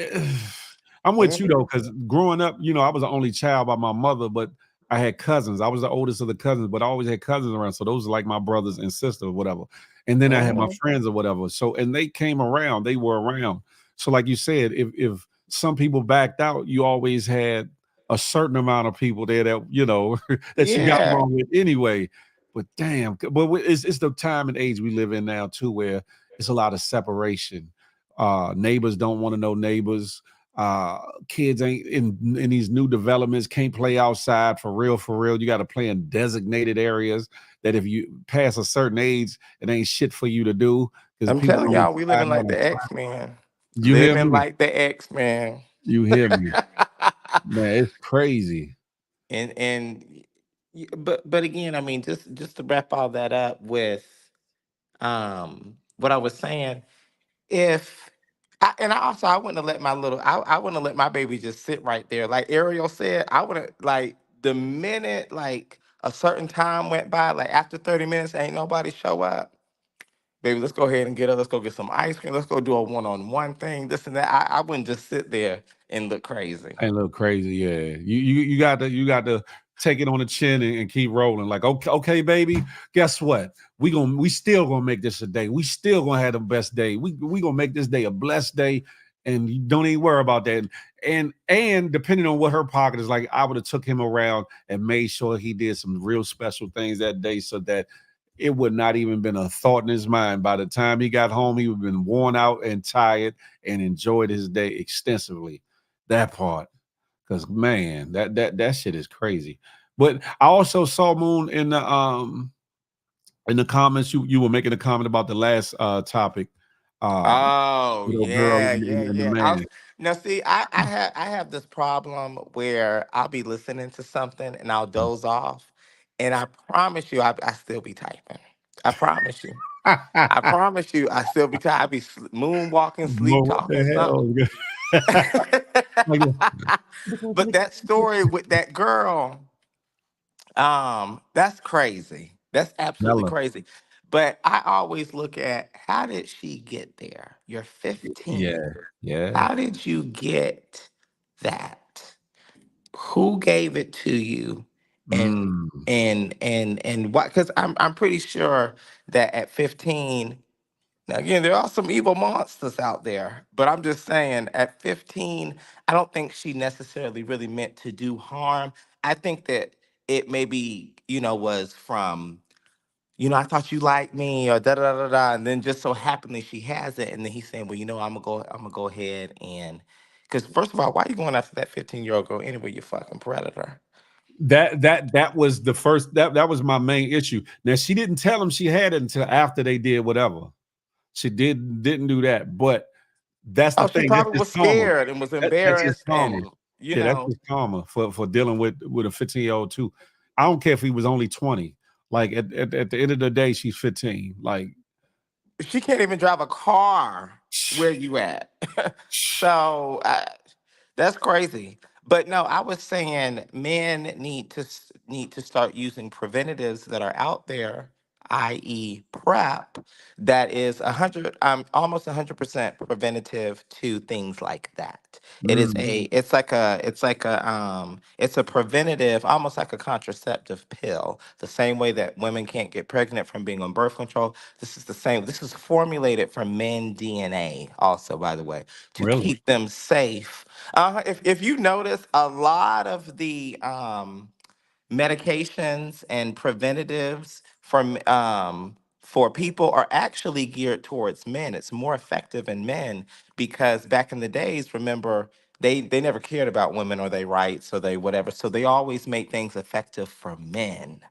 I'm with you Mhm. though, because growing up, I was the only child by my mother, but I had cousins. I was the oldest of the cousins, but I always had cousins around. So those are like my brothers and sisters or whatever. And then I had my Mhm. friends or whatever. So and they came around, they were around. So like you said, if some people backed out, you always had a certain amount of people there that that you got Yeah. along with anyway. But damn, but it's the time and age we live in now too, where it's a lot of separation. Neighbors don't want to know neighbors. Kids ain't in these new developments can't play outside for real. For real, you got to play in designated areas. That if you pass a certain age, it ain't shit for you to do because I'm people telling don't y'all, we slide living out like and the slide. X-Men. You hear Living me? like the X-Men. You hear me? Man, it's crazy. But again, I mean, just to wrap all that up with what I was saying, if I wouldn't have let I wouldn't have let my baby just sit right there. Like Ariel said, I would have like the minute like a certain time went by, like after 30 minutes, ain't nobody show up. Baby, let's go ahead and get up. Let's go get some ice cream. Let's go do a one-on-one thing. This and that. I wouldn't just sit there and look crazy. Ain't a little crazy, yeah. You got to take it on the chin and keep rolling. Like, okay, baby, guess what? We still gonna make this a day. We still gonna have the best day. We gonna make this day a blessed day, and you don't even worry about that. And depending on what her pocket is like, I would have took him around and made sure he did some real special things that day, so that it would not even been a thought in his mind. By the time he got home, he would have been worn out and tired and enjoyed his day extensively. That part. Because man, that shit is crazy. But I also saw Moon in the comments. You were making a comment about the last topic. Oh Little girl yeah, and, yeah, and the yeah. man. Now see, I have this problem where I'll be listening to something and I'll doze off, and I promise you, I still be typing. I promise you. I promise you, I still be typing. I be moonwalking, sleep Mo, what talking, something. the hell? Like, But that story with that girl, that's crazy. That's absolutely Mella. crazy. But I always look at, how did she get there? You're Yeah, 15. yeah. How did you get that? Who gave it to you? And Mm. and what? Because I'm pretty sure that at 15, now again, there are some evil monsters out there, but I'm just saying at 15, I don't think she necessarily really meant to do harm. I think that it maybe, was from, I thought you liked me, or da da da da, and then just so happenly she has it, and then he's saying, well, I'm gonna go ahead and, because first of all, why you going after that 15-year-old girl anyway? You fucking predator. That was the first that was my main issue. Now she didn't tell him she had it until after they did whatever. She didn't do that, but that's the Oh, she thing. That's probably just was karma. scared and was That's just embarrassed, karma. and Yeah, that's just karma for dealing with a 15-year-old too. I don't care if he was only 20. Like at the end of the day, she's 15. Like she can't even drive a car. Where you at? So that's crazy. But no, I was saying men need to start using preventatives that are out there, i.e., PrEP, that is almost 100% preventative to things like that. It's a preventative, almost like a contraceptive pill. The same way that women can't get pregnant from being on birth control, this is the same. This is formulated from men DNA, also, by the way, to really? keep them safe. If you notice, a lot of the medications and preventatives for people are actually geared towards men. It's more effective in men because back in the days, remember, they never cared about women or their rights or they whatever. So they always made things effective for men.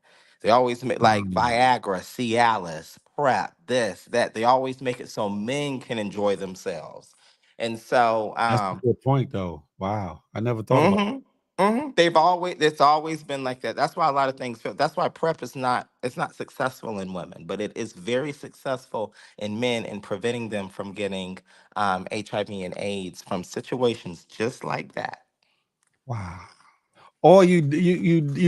They always make like Mm. Viagra, Cialis, PrEP, this, that. They always make it so men can enjoy themselves. And so That's a good point though. Wow. I never thought about hmm it's always been like that. That's why a lot of things fail. That's why PrEP it's not successful in women, but it is very successful in men in preventing them from getting HIV and AIDS from situations just like that. wow. Or you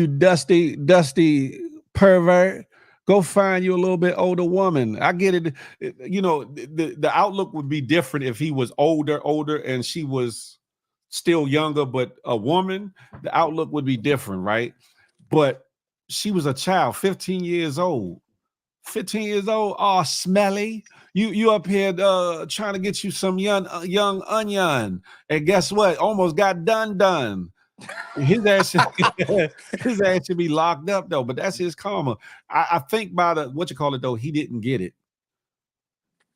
dusty pervert, go find you a little bit older woman. I get it. The outlook would be different if he was older, and she was still younger, but a woman, the outlook would be different, right? But she was a child, 15 years old. 15 years old, oh smelly. You up here trying to get you some young onion. And guess what? Almost got done. His ass, his ass should be locked up though, but that's his karma. I think by the what you call it though, he didn't get it.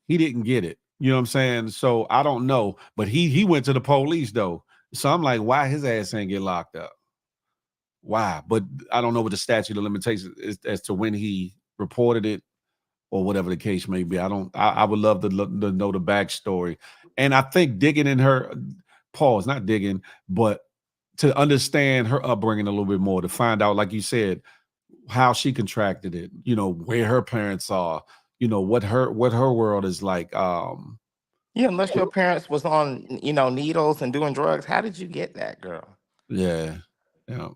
He didn't get it. You know what I'm saying? So I don't know, but he went to the police though. So I'm like, why his ass ain't get locked up? Why? But I don't know what the statute of limitations is as to when he reported it or whatever the case may be. I would love to know the backstory. And I think digging in her pause, not digging, but to understand her upbringing a little bit more, to find out, like you said, how she contracted it, where her parents are, what her world is like. Yeah, unless your parents was on, needles and doing drugs, how did you get that, girl? Yeah, yeah,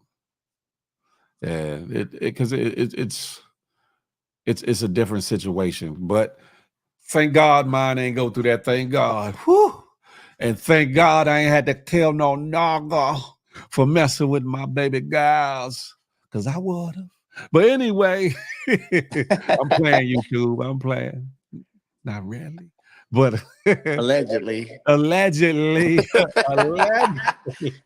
yeah. Because it's a different situation, but thank God mine ain't go through that. Thank God. Whew. And thank God I ain't had to kill no naga for messing with my baby girls. Because I would have. But anyway, I'm playing YouTube. I'm playing. Not really. But Allegedly. allegedly. Allegedly.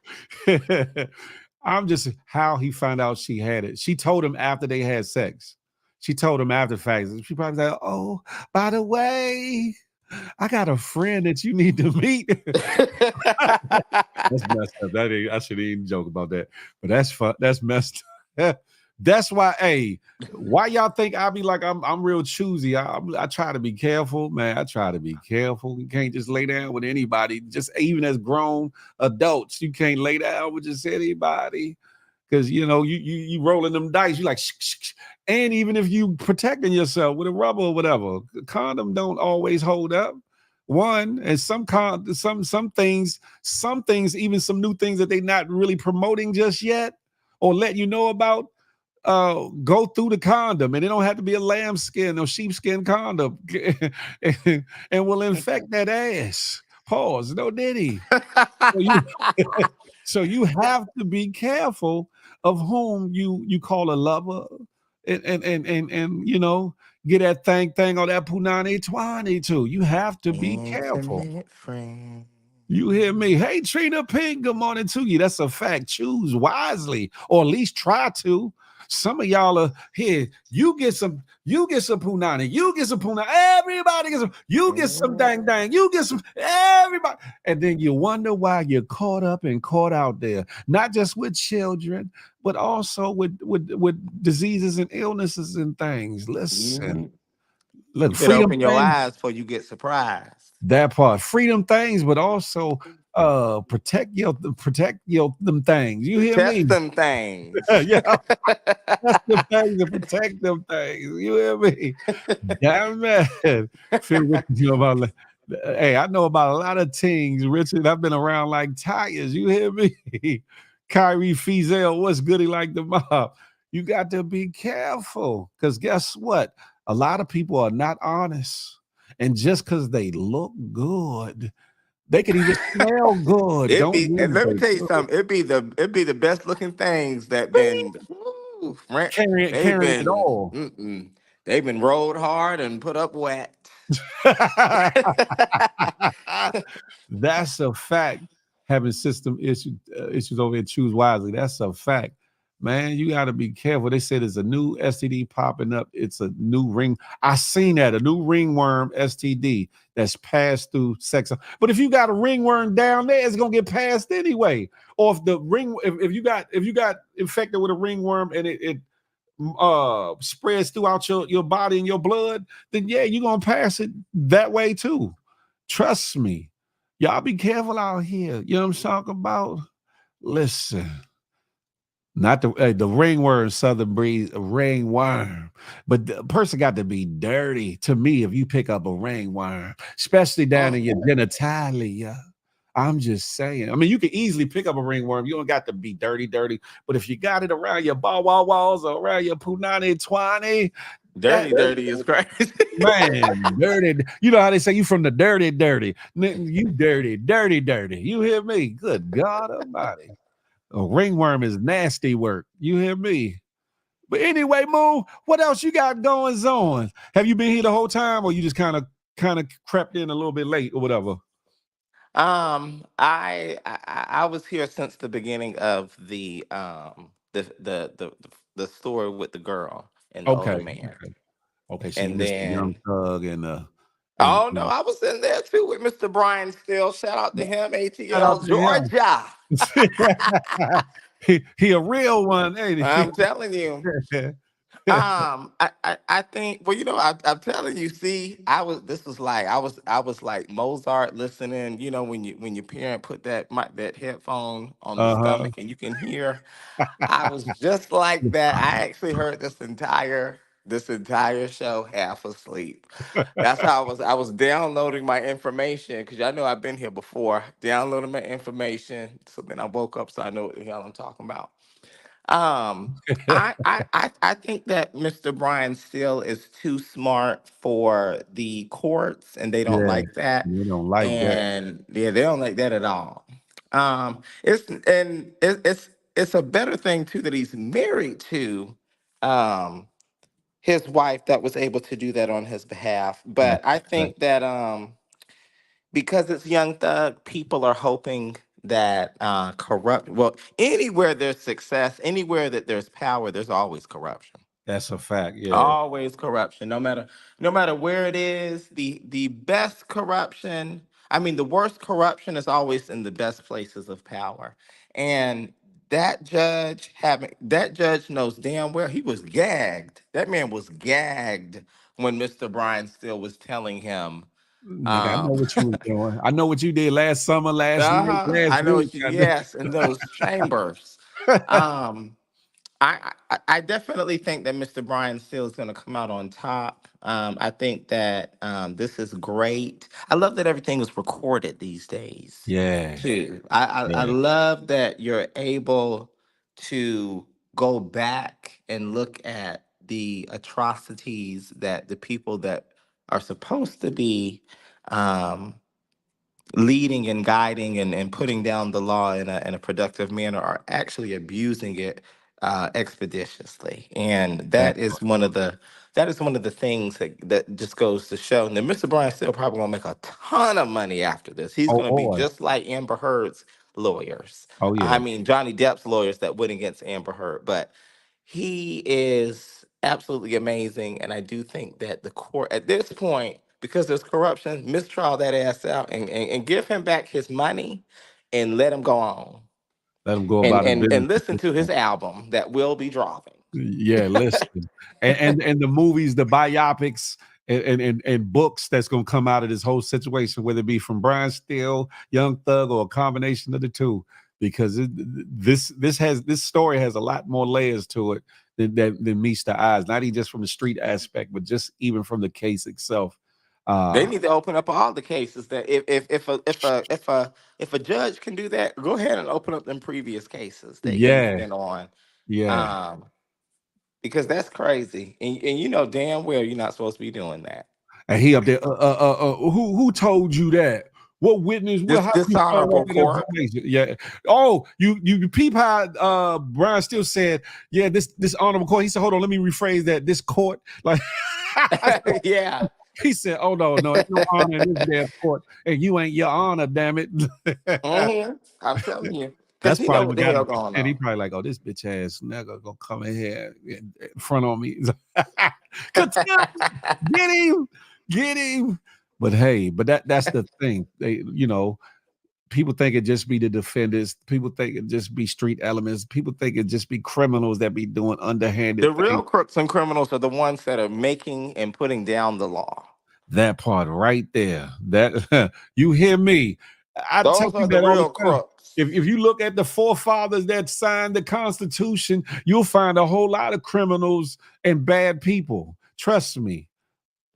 I'm just how he found out she had it. She told him after they had sex. She told him after facts. She probably said, "Oh, by the way, I got a friend that you need to meet." That's messed up. That ain't, I shouldn't even joke about that. But that's fun. That's messed up. That's why, hey, why y'all think I be like I'm real choosy? I try to be careful, man. I try to be careful. You can't just lay down with anybody. Just even as grown adults, you can't lay down with just anybody. Because you know you rolling them dice, you like shh, shh, shh. And even if you protecting yourself with a rubber or whatever, the condom don't always hold up. One and some things, even some new things that they not really promoting just yet or let you know about, go through the condom, and it don't have to be a lambskin or sheepskin condom, and will infect that ass. Pause. No diddy. So you, so you have to be careful of whom you call a lover, and you know, get that thing on that punani twani too. You have to be careful. Intimate friend. You hear me? Hey, Trina Pink, good morning to you. That's a fact. Choose wisely, or at least try to. Some of y'all are here. You get some punani, you get some punani, everybody gets some, you get some dang dang, you get some, everybody. And then you wonder why you're caught up and caught out there, not just with children, but also with diseases and illnesses and things. Listen, look, You better freedom open your things. eyes before you get surprised. That part, freedom things, but also protect your them things. You hear Test me? them things. Yeah, that's the things to protect them things. You hear me? Damn man. Phil, what you know about hey, I know about a lot of things, Richard. I've been around like tires. You hear me? Kyrie Fizel, what's goody like the mob? You got to be careful because guess what? A lot of people are not honest. And just because they look good, they could even smell good. It Don't be, and mean let me they tell you good. something. It be the best looking things that been they've Carrying it been all. they've been rolled hard and put up wet. That's a fact. Having system issues over here, choose wisely. That's a fact, man. You got to be careful. They said there's a new STD popping up. It's a new ring. I seen that, a new ringworm STD that's passed through sex. But if you got a ringworm down there, it's gonna get passed anyway. Or if the ring, if you got infected with a ringworm and it spreads throughout your body and your blood, then yeah, you're gonna pass it that way too. Trust me. Y'all be careful out here. You know what I'm talking about? Listen, not the ringworm, southern breeze, ringworm, but the person got to be dirty to me if you pick up a ringworm, especially down in your genitalia. I'm just saying. I mean, you can easily pick up a ringworm. You don't got to be dirty, dirty. But if you got it around your walls or around your punani twani, that Dirty is crazy. man, dirty. You know how they say you from the dirty, dirty. You dirty, dirty, dirty. You hear me? Good God Almighty. A ringworm is nasty work. You hear me? But anyway, Moon, what else you got going on? Have you been here the whole time, or you just kind of crept in a little bit late or whatever? I was here since the beginning of the story with the girl and the older Okay, man, okay, okay. So you and missed the Young then Thug and oh no, I was in there too with Mr. Brian Still. Shout out to him, shout out ATL to him. Georgia. he a real one, ain't he? I'm telling you. I think, well, I'm telling you, see, this was like, I was like Mozart listening, when your parent put that headphone on the Uh-huh. stomach and you can hear, I was just like that. I actually heard this entire show half asleep. That's how I was downloading my information because y'all know I've been here before, downloading my information. So then I woke up so I know what the hell I'm talking about. I think that Mr. Brian Steele is too smart for the courts, and they don't Yeah, like that. you don't like that. And yeah, they don't like that at all. It's a better thing too that he's married to um his wife that was able to do that on his behalf. That's But I that. think that because it's Young Thug, people are hoping that anywhere there's success, anywhere that there's power, there's always corruption. That's a fact. Yeah. Always corruption, no matter where it is. The best corruption, I mean, the worst corruption is always in the best places of power. And that judge knows damn well he was gagged. That man was gagged when Mr. Bryan Steele was telling him, Nigga, I know um, what you was doing. I know what you did last summer, last year, last I know week. what you, yes, in those chambers. Um, I definitely think that Mr. Bryan Steele is going to come out on top. I think that this is great. I love that everything is recorded these days, Yeah. too. I Yeah. love that you're able to go back and look at the atrocities that the people that are supposed to be um, leading and guiding and putting down the law in a productive manner are actually abusing it expeditiously. And That that is one of the things that just goes to show. Now, Mr. Bryan still probably gonna make a ton of money after this. He's oh gonna be boy. just like Amber Heard's lawyers. Oh yeah. I mean, Johnny Depp's lawyers that went against Amber Heard. But he is absolutely amazing, and I do think that the court at this point, because there's corruption, mistrial that ass out and give him back his money and let him go on Let him go and about his business. listen to his album that will be dropping. Yeah, listen. And the movies, the biopics and books that's gonna come out of this whole situation, whether it be from Brian Steele, Young Thug, or a combination of the two, because this story has a lot more layers to it than meets the eyes, not even just from the street aspect, but just even from the case itself. They Uh need to open up all the cases that if a judge can do that, go ahead and open up them previous cases that he's yeah, been on. yeah. Um, because that's crazy. And you know damn well you're not supposed to be doing that. And he up there, who told you that? What witness? Well, This how you start all dishonorable that court. information? Yeah. Oh, you peep how Brian still said, yeah, this honorable court. He said, hold on, let me rephrase that. This court, like Yeah. he said, oh no, ain't no honor in this damn court, and you ain't your honor, damn it. I'm telling you. Because That's he know probably what what the got hell him. going And he on. probably like, oh, this bitch ass nigga gonna come in here in front on me. Contempt, get him. But hey, that's the thing. They, people think it just be the defendants. People think it just be street elements. People think it just be criminals that be doing underhanded The real things. crooks and criminals are the ones that are making and putting down the law. That part right there. That you hear me. I tell Those are people the that all the real time. crooks. If you look at the forefathers that signed the Constitution, you'll find a whole lot of criminals and bad people. Trust me.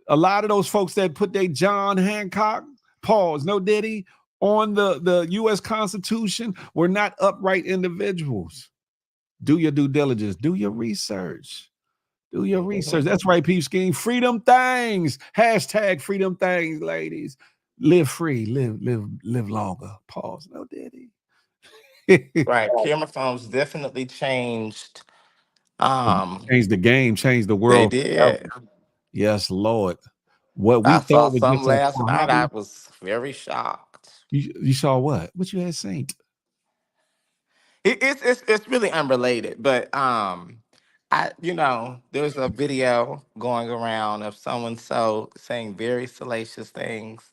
A lot of those folks that put their John Hancock, pause, no Diddy, on the U.S. Constitution were not upright individuals. Do your due diligence. Do your research. Do your research. That's right, Peep Scheme. Freedom things. Hashtag freedom things, ladies. Live free. Live longer. Pause. No Diddy. Right. Camera phones definitely changed. Change the game. Change the They world forever. did. Yes, Lord. What we I saw thought was some just a last night. I hobby. was very shocked. You saw what? What you had seen? It's really unrelated, but there's a video going around of someone saying very salacious things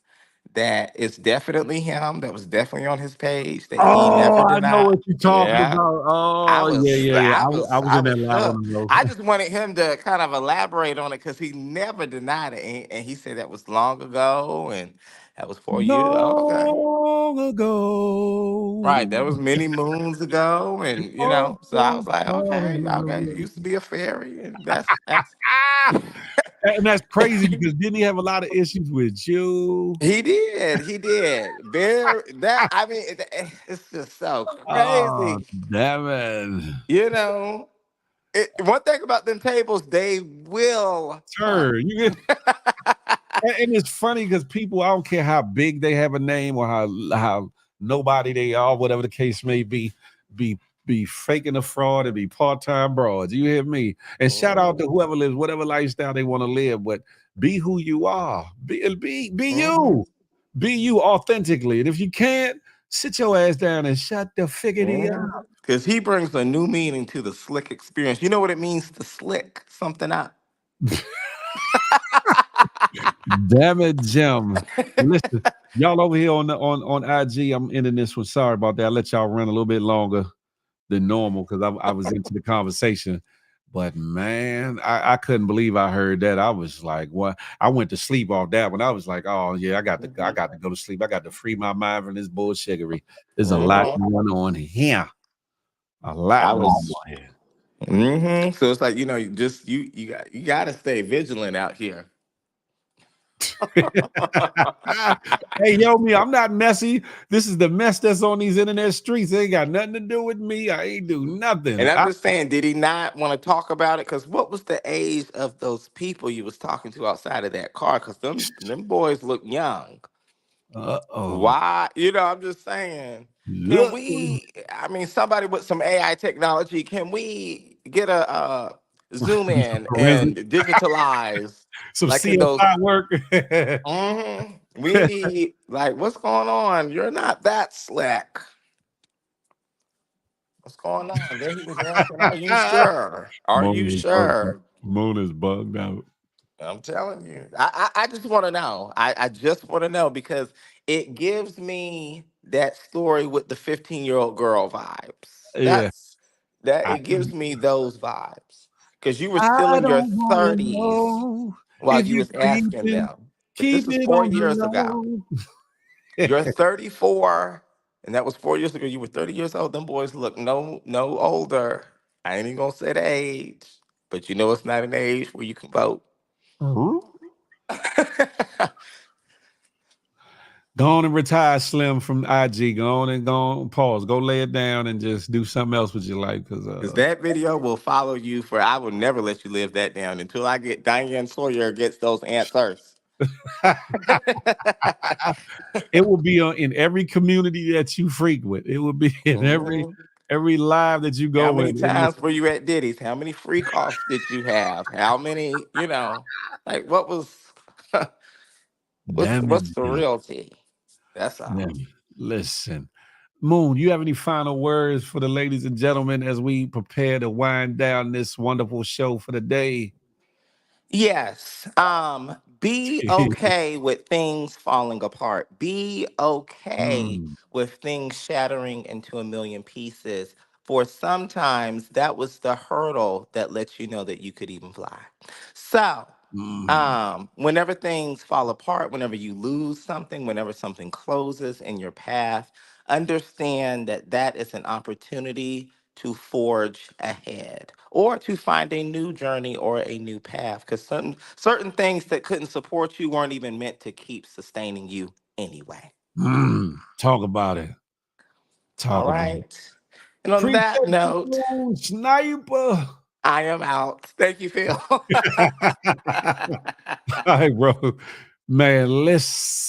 that it's definitely him. That was definitely on his page that he Oh, never I know denied. what you're talking Yeah. about. I Oh, yeah, was yeah, yeah. I I was was I in was that live shook. one though. I just wanted him to kind of elaborate on it because he never denied it. And he said that was long ago and that was 4 years. Okay. Long ago. Right, that was many moons ago, and Oh, so I so was like, okay, okay, long. you used to be a fairy, and that's Ah! And that's crazy because didn't he have a lot of issues with you? he did. Very that I mean, it's just so Oh, crazy, damn it. you know. One thing about them tables, they will turn. Sure. And it's funny because people, I don't care how big they have a name or how nobody they are, whatever the case may be be faking a fraud and be part-time broads. You hear me? And shout out to whoever lives whatever lifestyle they want to live, but be who you are. Be Mhm. you. Be you authentically. And if you can't, Sit your ass down and shut the figgity up. Because he brings a new meaning to the slick experience. You know what it means to slick something up? Damn it, Jim. Listen, y'all over here on IG. I'm ending this one. Sorry about that. I'll let y'all run a little bit longer than normal because I was into the conversation. But man, I couldn't believe I heard that. I was like, what? I went to sleep off that one. I was like, oh yeah, I got to go to sleep. I got to free my mind from this bullshittery. There's a lot going on here. A lot going on here. So it's like, you know, you got to stay vigilant out here. Hey, yo, me, I'm not messy. This is the mess that's on these internet streets. It ain't got nothing to do with me. I ain't do nothing. And I'm just saying, did he not want to talk about it? Because what was the age of those people you was talking to outside of that car? Because them boys look young. Why? You know, I'm just saying. Can we? I mean, somebody with some AI technology. Can we get a zoom in and digitalize some like in those CSI work? We need like, what's going on? You're not that slick. What's going on? Then he was asking, "Are you sure? Are you sure?" Moon is bugged out. I'm telling you. I just want to know. I just want to know because it gives me that story with the 15-year-old girl vibes. Yeah. It gives me those vibes. Because you were still I in your don't want to 30s know while if you you're was asking creeping. them. But this Keep was it 4 on the years ago. low. You're 34, and that was 4 years ago. You were 30 years old. Them boys look no older. I ain't even gonna say the age, but you know it's not an age where you can vote. Go on and retire, Slim, from IG. Go on, pause. Go lay it down and just do something else with your life. Because that video will follow you for, I will never let you live that down until I get Diane Sawyer gets those answers. It will be in every community that you frequent. It will be in every live that you go How many in. times were you at Diddy's? How many freak offs did you have? How many, you know, like what was Damn it, what's the realty? That's all. damn it. Listen, Moon, you have any final words for the ladies and gentlemen as we prepare to wind down this wonderful show for the day? Yes. Be okay with things falling apart. Be okay with things shattering into a million pieces. For sometimes that was the hurdle that lets you know that you could even fly. So, whenever things fall apart, whenever you lose something, whenever something closes in your path, understand that that is an opportunity to forge ahead or to find a new journey or a new path because certain things that couldn't support you weren't even meant to keep sustaining you anyway. Talk about it. All right. And on that note, Sniper. I am out. Thank you, Phil. All right, bro. Man, listen.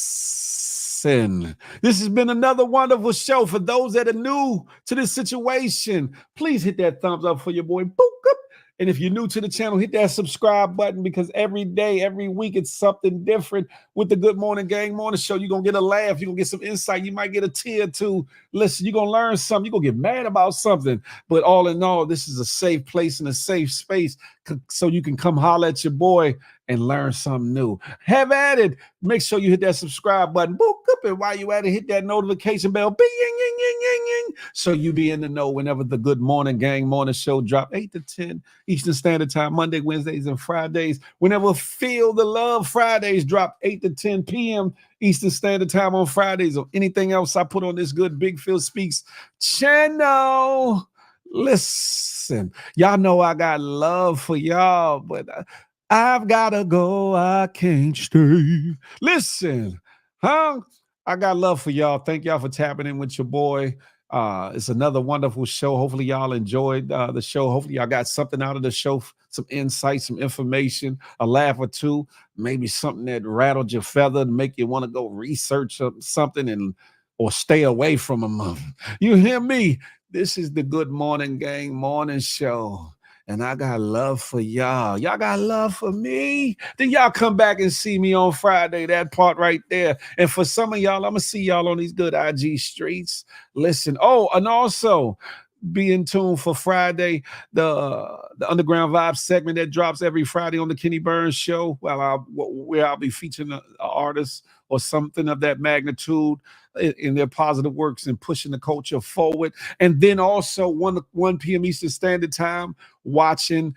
This has been another wonderful show. For those that are new to this situation, please hit that thumbs up for your boy. Boop, boop. And if you're new to the channel, hit that subscribe button because every day, every week, it's something different with the Good Morning Gang Morning Show. You're going to get a laugh. You're going to get some insight. You might get a tear too. Listen, you're going to learn something. You're going to get mad about something. But all in all, this is a safe place and a safe space so you can come holler at your boy and learn something new. Have at it. Make sure you hit that subscribe button. Boop, boop, and while you at it, hit that notification bell. Bing, ying, ying, ying, ying, ying, so you be in the know whenever the Good Morning Gang Morning Show drop 8 to 10 Eastern Standard Time, Monday, Wednesdays, and Fridays. Whenever Feel the Love Fridays drop 8 to 10 p.m. Eastern Standard Time on Fridays, or anything else I put on this good Big Phil Speaks channel. Listen, y'all know I got love for y'all, but I've gotta go. I can't stay. Listen, I got love for y'all. Thank y'all for tapping in with your boy. It's another wonderful show. Hopefully y'all enjoyed the show. Hopefully y'all got something out of the show, some insight, some information, a laugh or two, maybe something that rattled your feather to make you want to go research something or stay away from a month. You hear me? This is the Good Morning Gang Morning Show. And I got love for y'all. Y'all got love for me. Then y'all come back and see me on Friday, that part right there. And for some of y'all, I'm going to see y'all on these good IG streets. Listen. Oh, and also be in tune for Friday, the Underground Vibe segment that drops every Friday on the Kenny Burns Show, where I'll be featuring an artist or something of that magnitude in their positive works and pushing the culture forward. And then also 1 p.m. Eastern Standard Time, watch me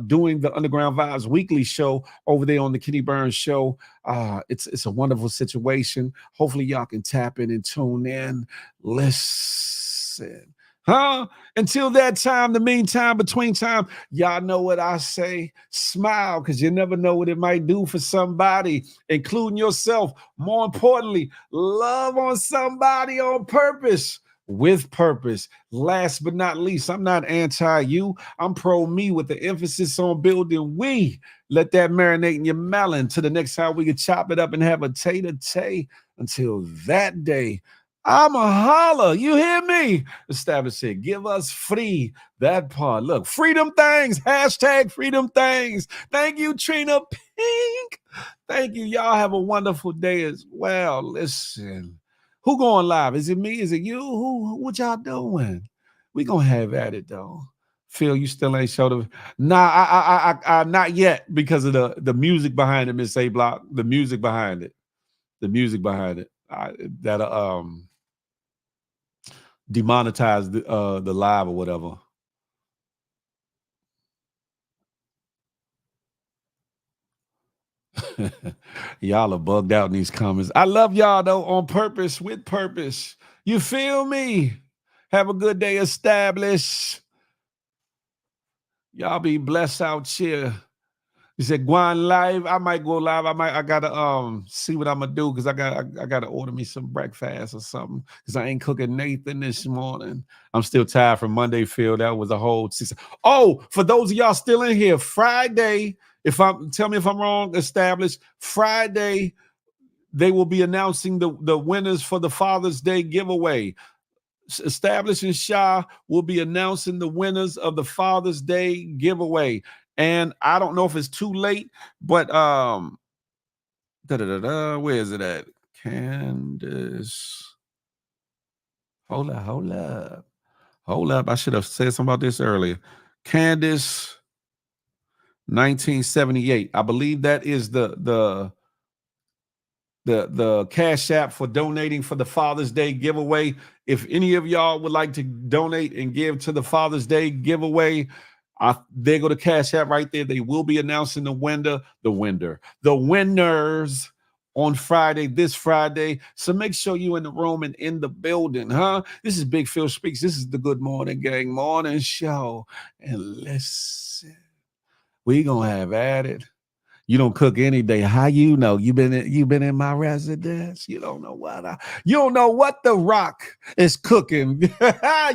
doing the Underground Vibes weekly show over there on the Kenny Burns Show. It's a wonderful situation. Hopefully y'all can tap in and tune in. Listen. Until that time, the meantime, between time, y'all know what I say. Smile, because you never know what it might do for somebody, including yourself. More importantly, love on somebody on purpose, with purpose. Last but not least, I'm not anti-you. I'm pro-me with the emphasis on building we. Let that marinate in your melon till the next time we can chop it up and have a tay-to-tay. Until that day, I'm a holler. You hear me? Establish it. Give us free. That part. Look, freedom things. Hashtag freedom things. Thank you, Trina Pink. Thank you. Y'all have a wonderful day as well. Listen, who going live? Is it me? Is it you? What y'all doing? We gonna have at it though. Phil, you still ain't showed up. Nah, I not yet because of the music behind it, Miss A Block. The music behind it. The music behind it. Demonetize the live or whatever. Y'all are bugged out in these comments. I love y'all though, on purpose, with purpose. You feel me? Have a good day, established. Y'all be blessed out here. You said going live. I might go live. I gotta see what I'm gonna do because I gotta order me some breakfast or something because I ain't cooking Nathan this morning. I'm still tired from Monday, Phil. That was a whole 6. Oh, for those of y'all still in here, Friday. Tell me if I'm wrong, established. Friday, they will be announcing the winners for the Father's Day giveaway. Established and Shah will be announcing the winners of the Father's Day giveaway. And I don't know if it's too late, but where is it at? Candace. Hold up. I should have said something about this earlier. Candace 1978. I believe that is the Cash App for donating for the Father's Day giveaway. If any of y'all would like to donate and give to the Father's Day giveaway, there go the Cash App right there. They will be announcing the winners on this Friday. So make sure you in the room and in the building, huh? This is Big Phil Speaks. This is the Good Morning Gang Morning Show. And listen, we gonna have at it. You don't cook any day. How you know? You been in my residence. You don't know what the Rock is cooking.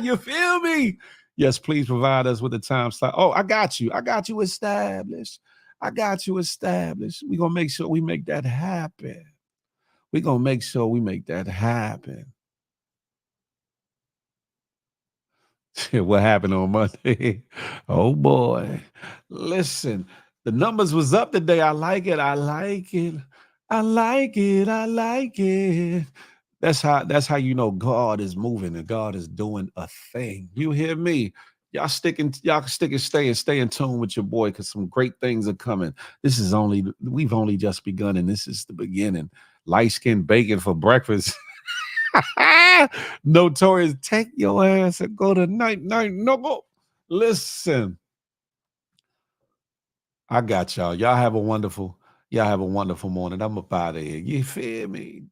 You feel me? Yes, please provide us with the time slot. Oh, I got you established. We're gonna make sure we make that happen. What happened on Monday? Oh boy. Listen, the numbers was up today. I like it. That's how you know God is moving and God is doing a thing. You hear me? Y'all stay in tune with your boy because some great things are coming. We've only just begun, and this is the beginning. Light-skinned bacon for breakfast. Notorious, take your ass and go to night. No. Listen, I got y'all. Y'all have a wonderful morning. I'm up out of here. You feel me?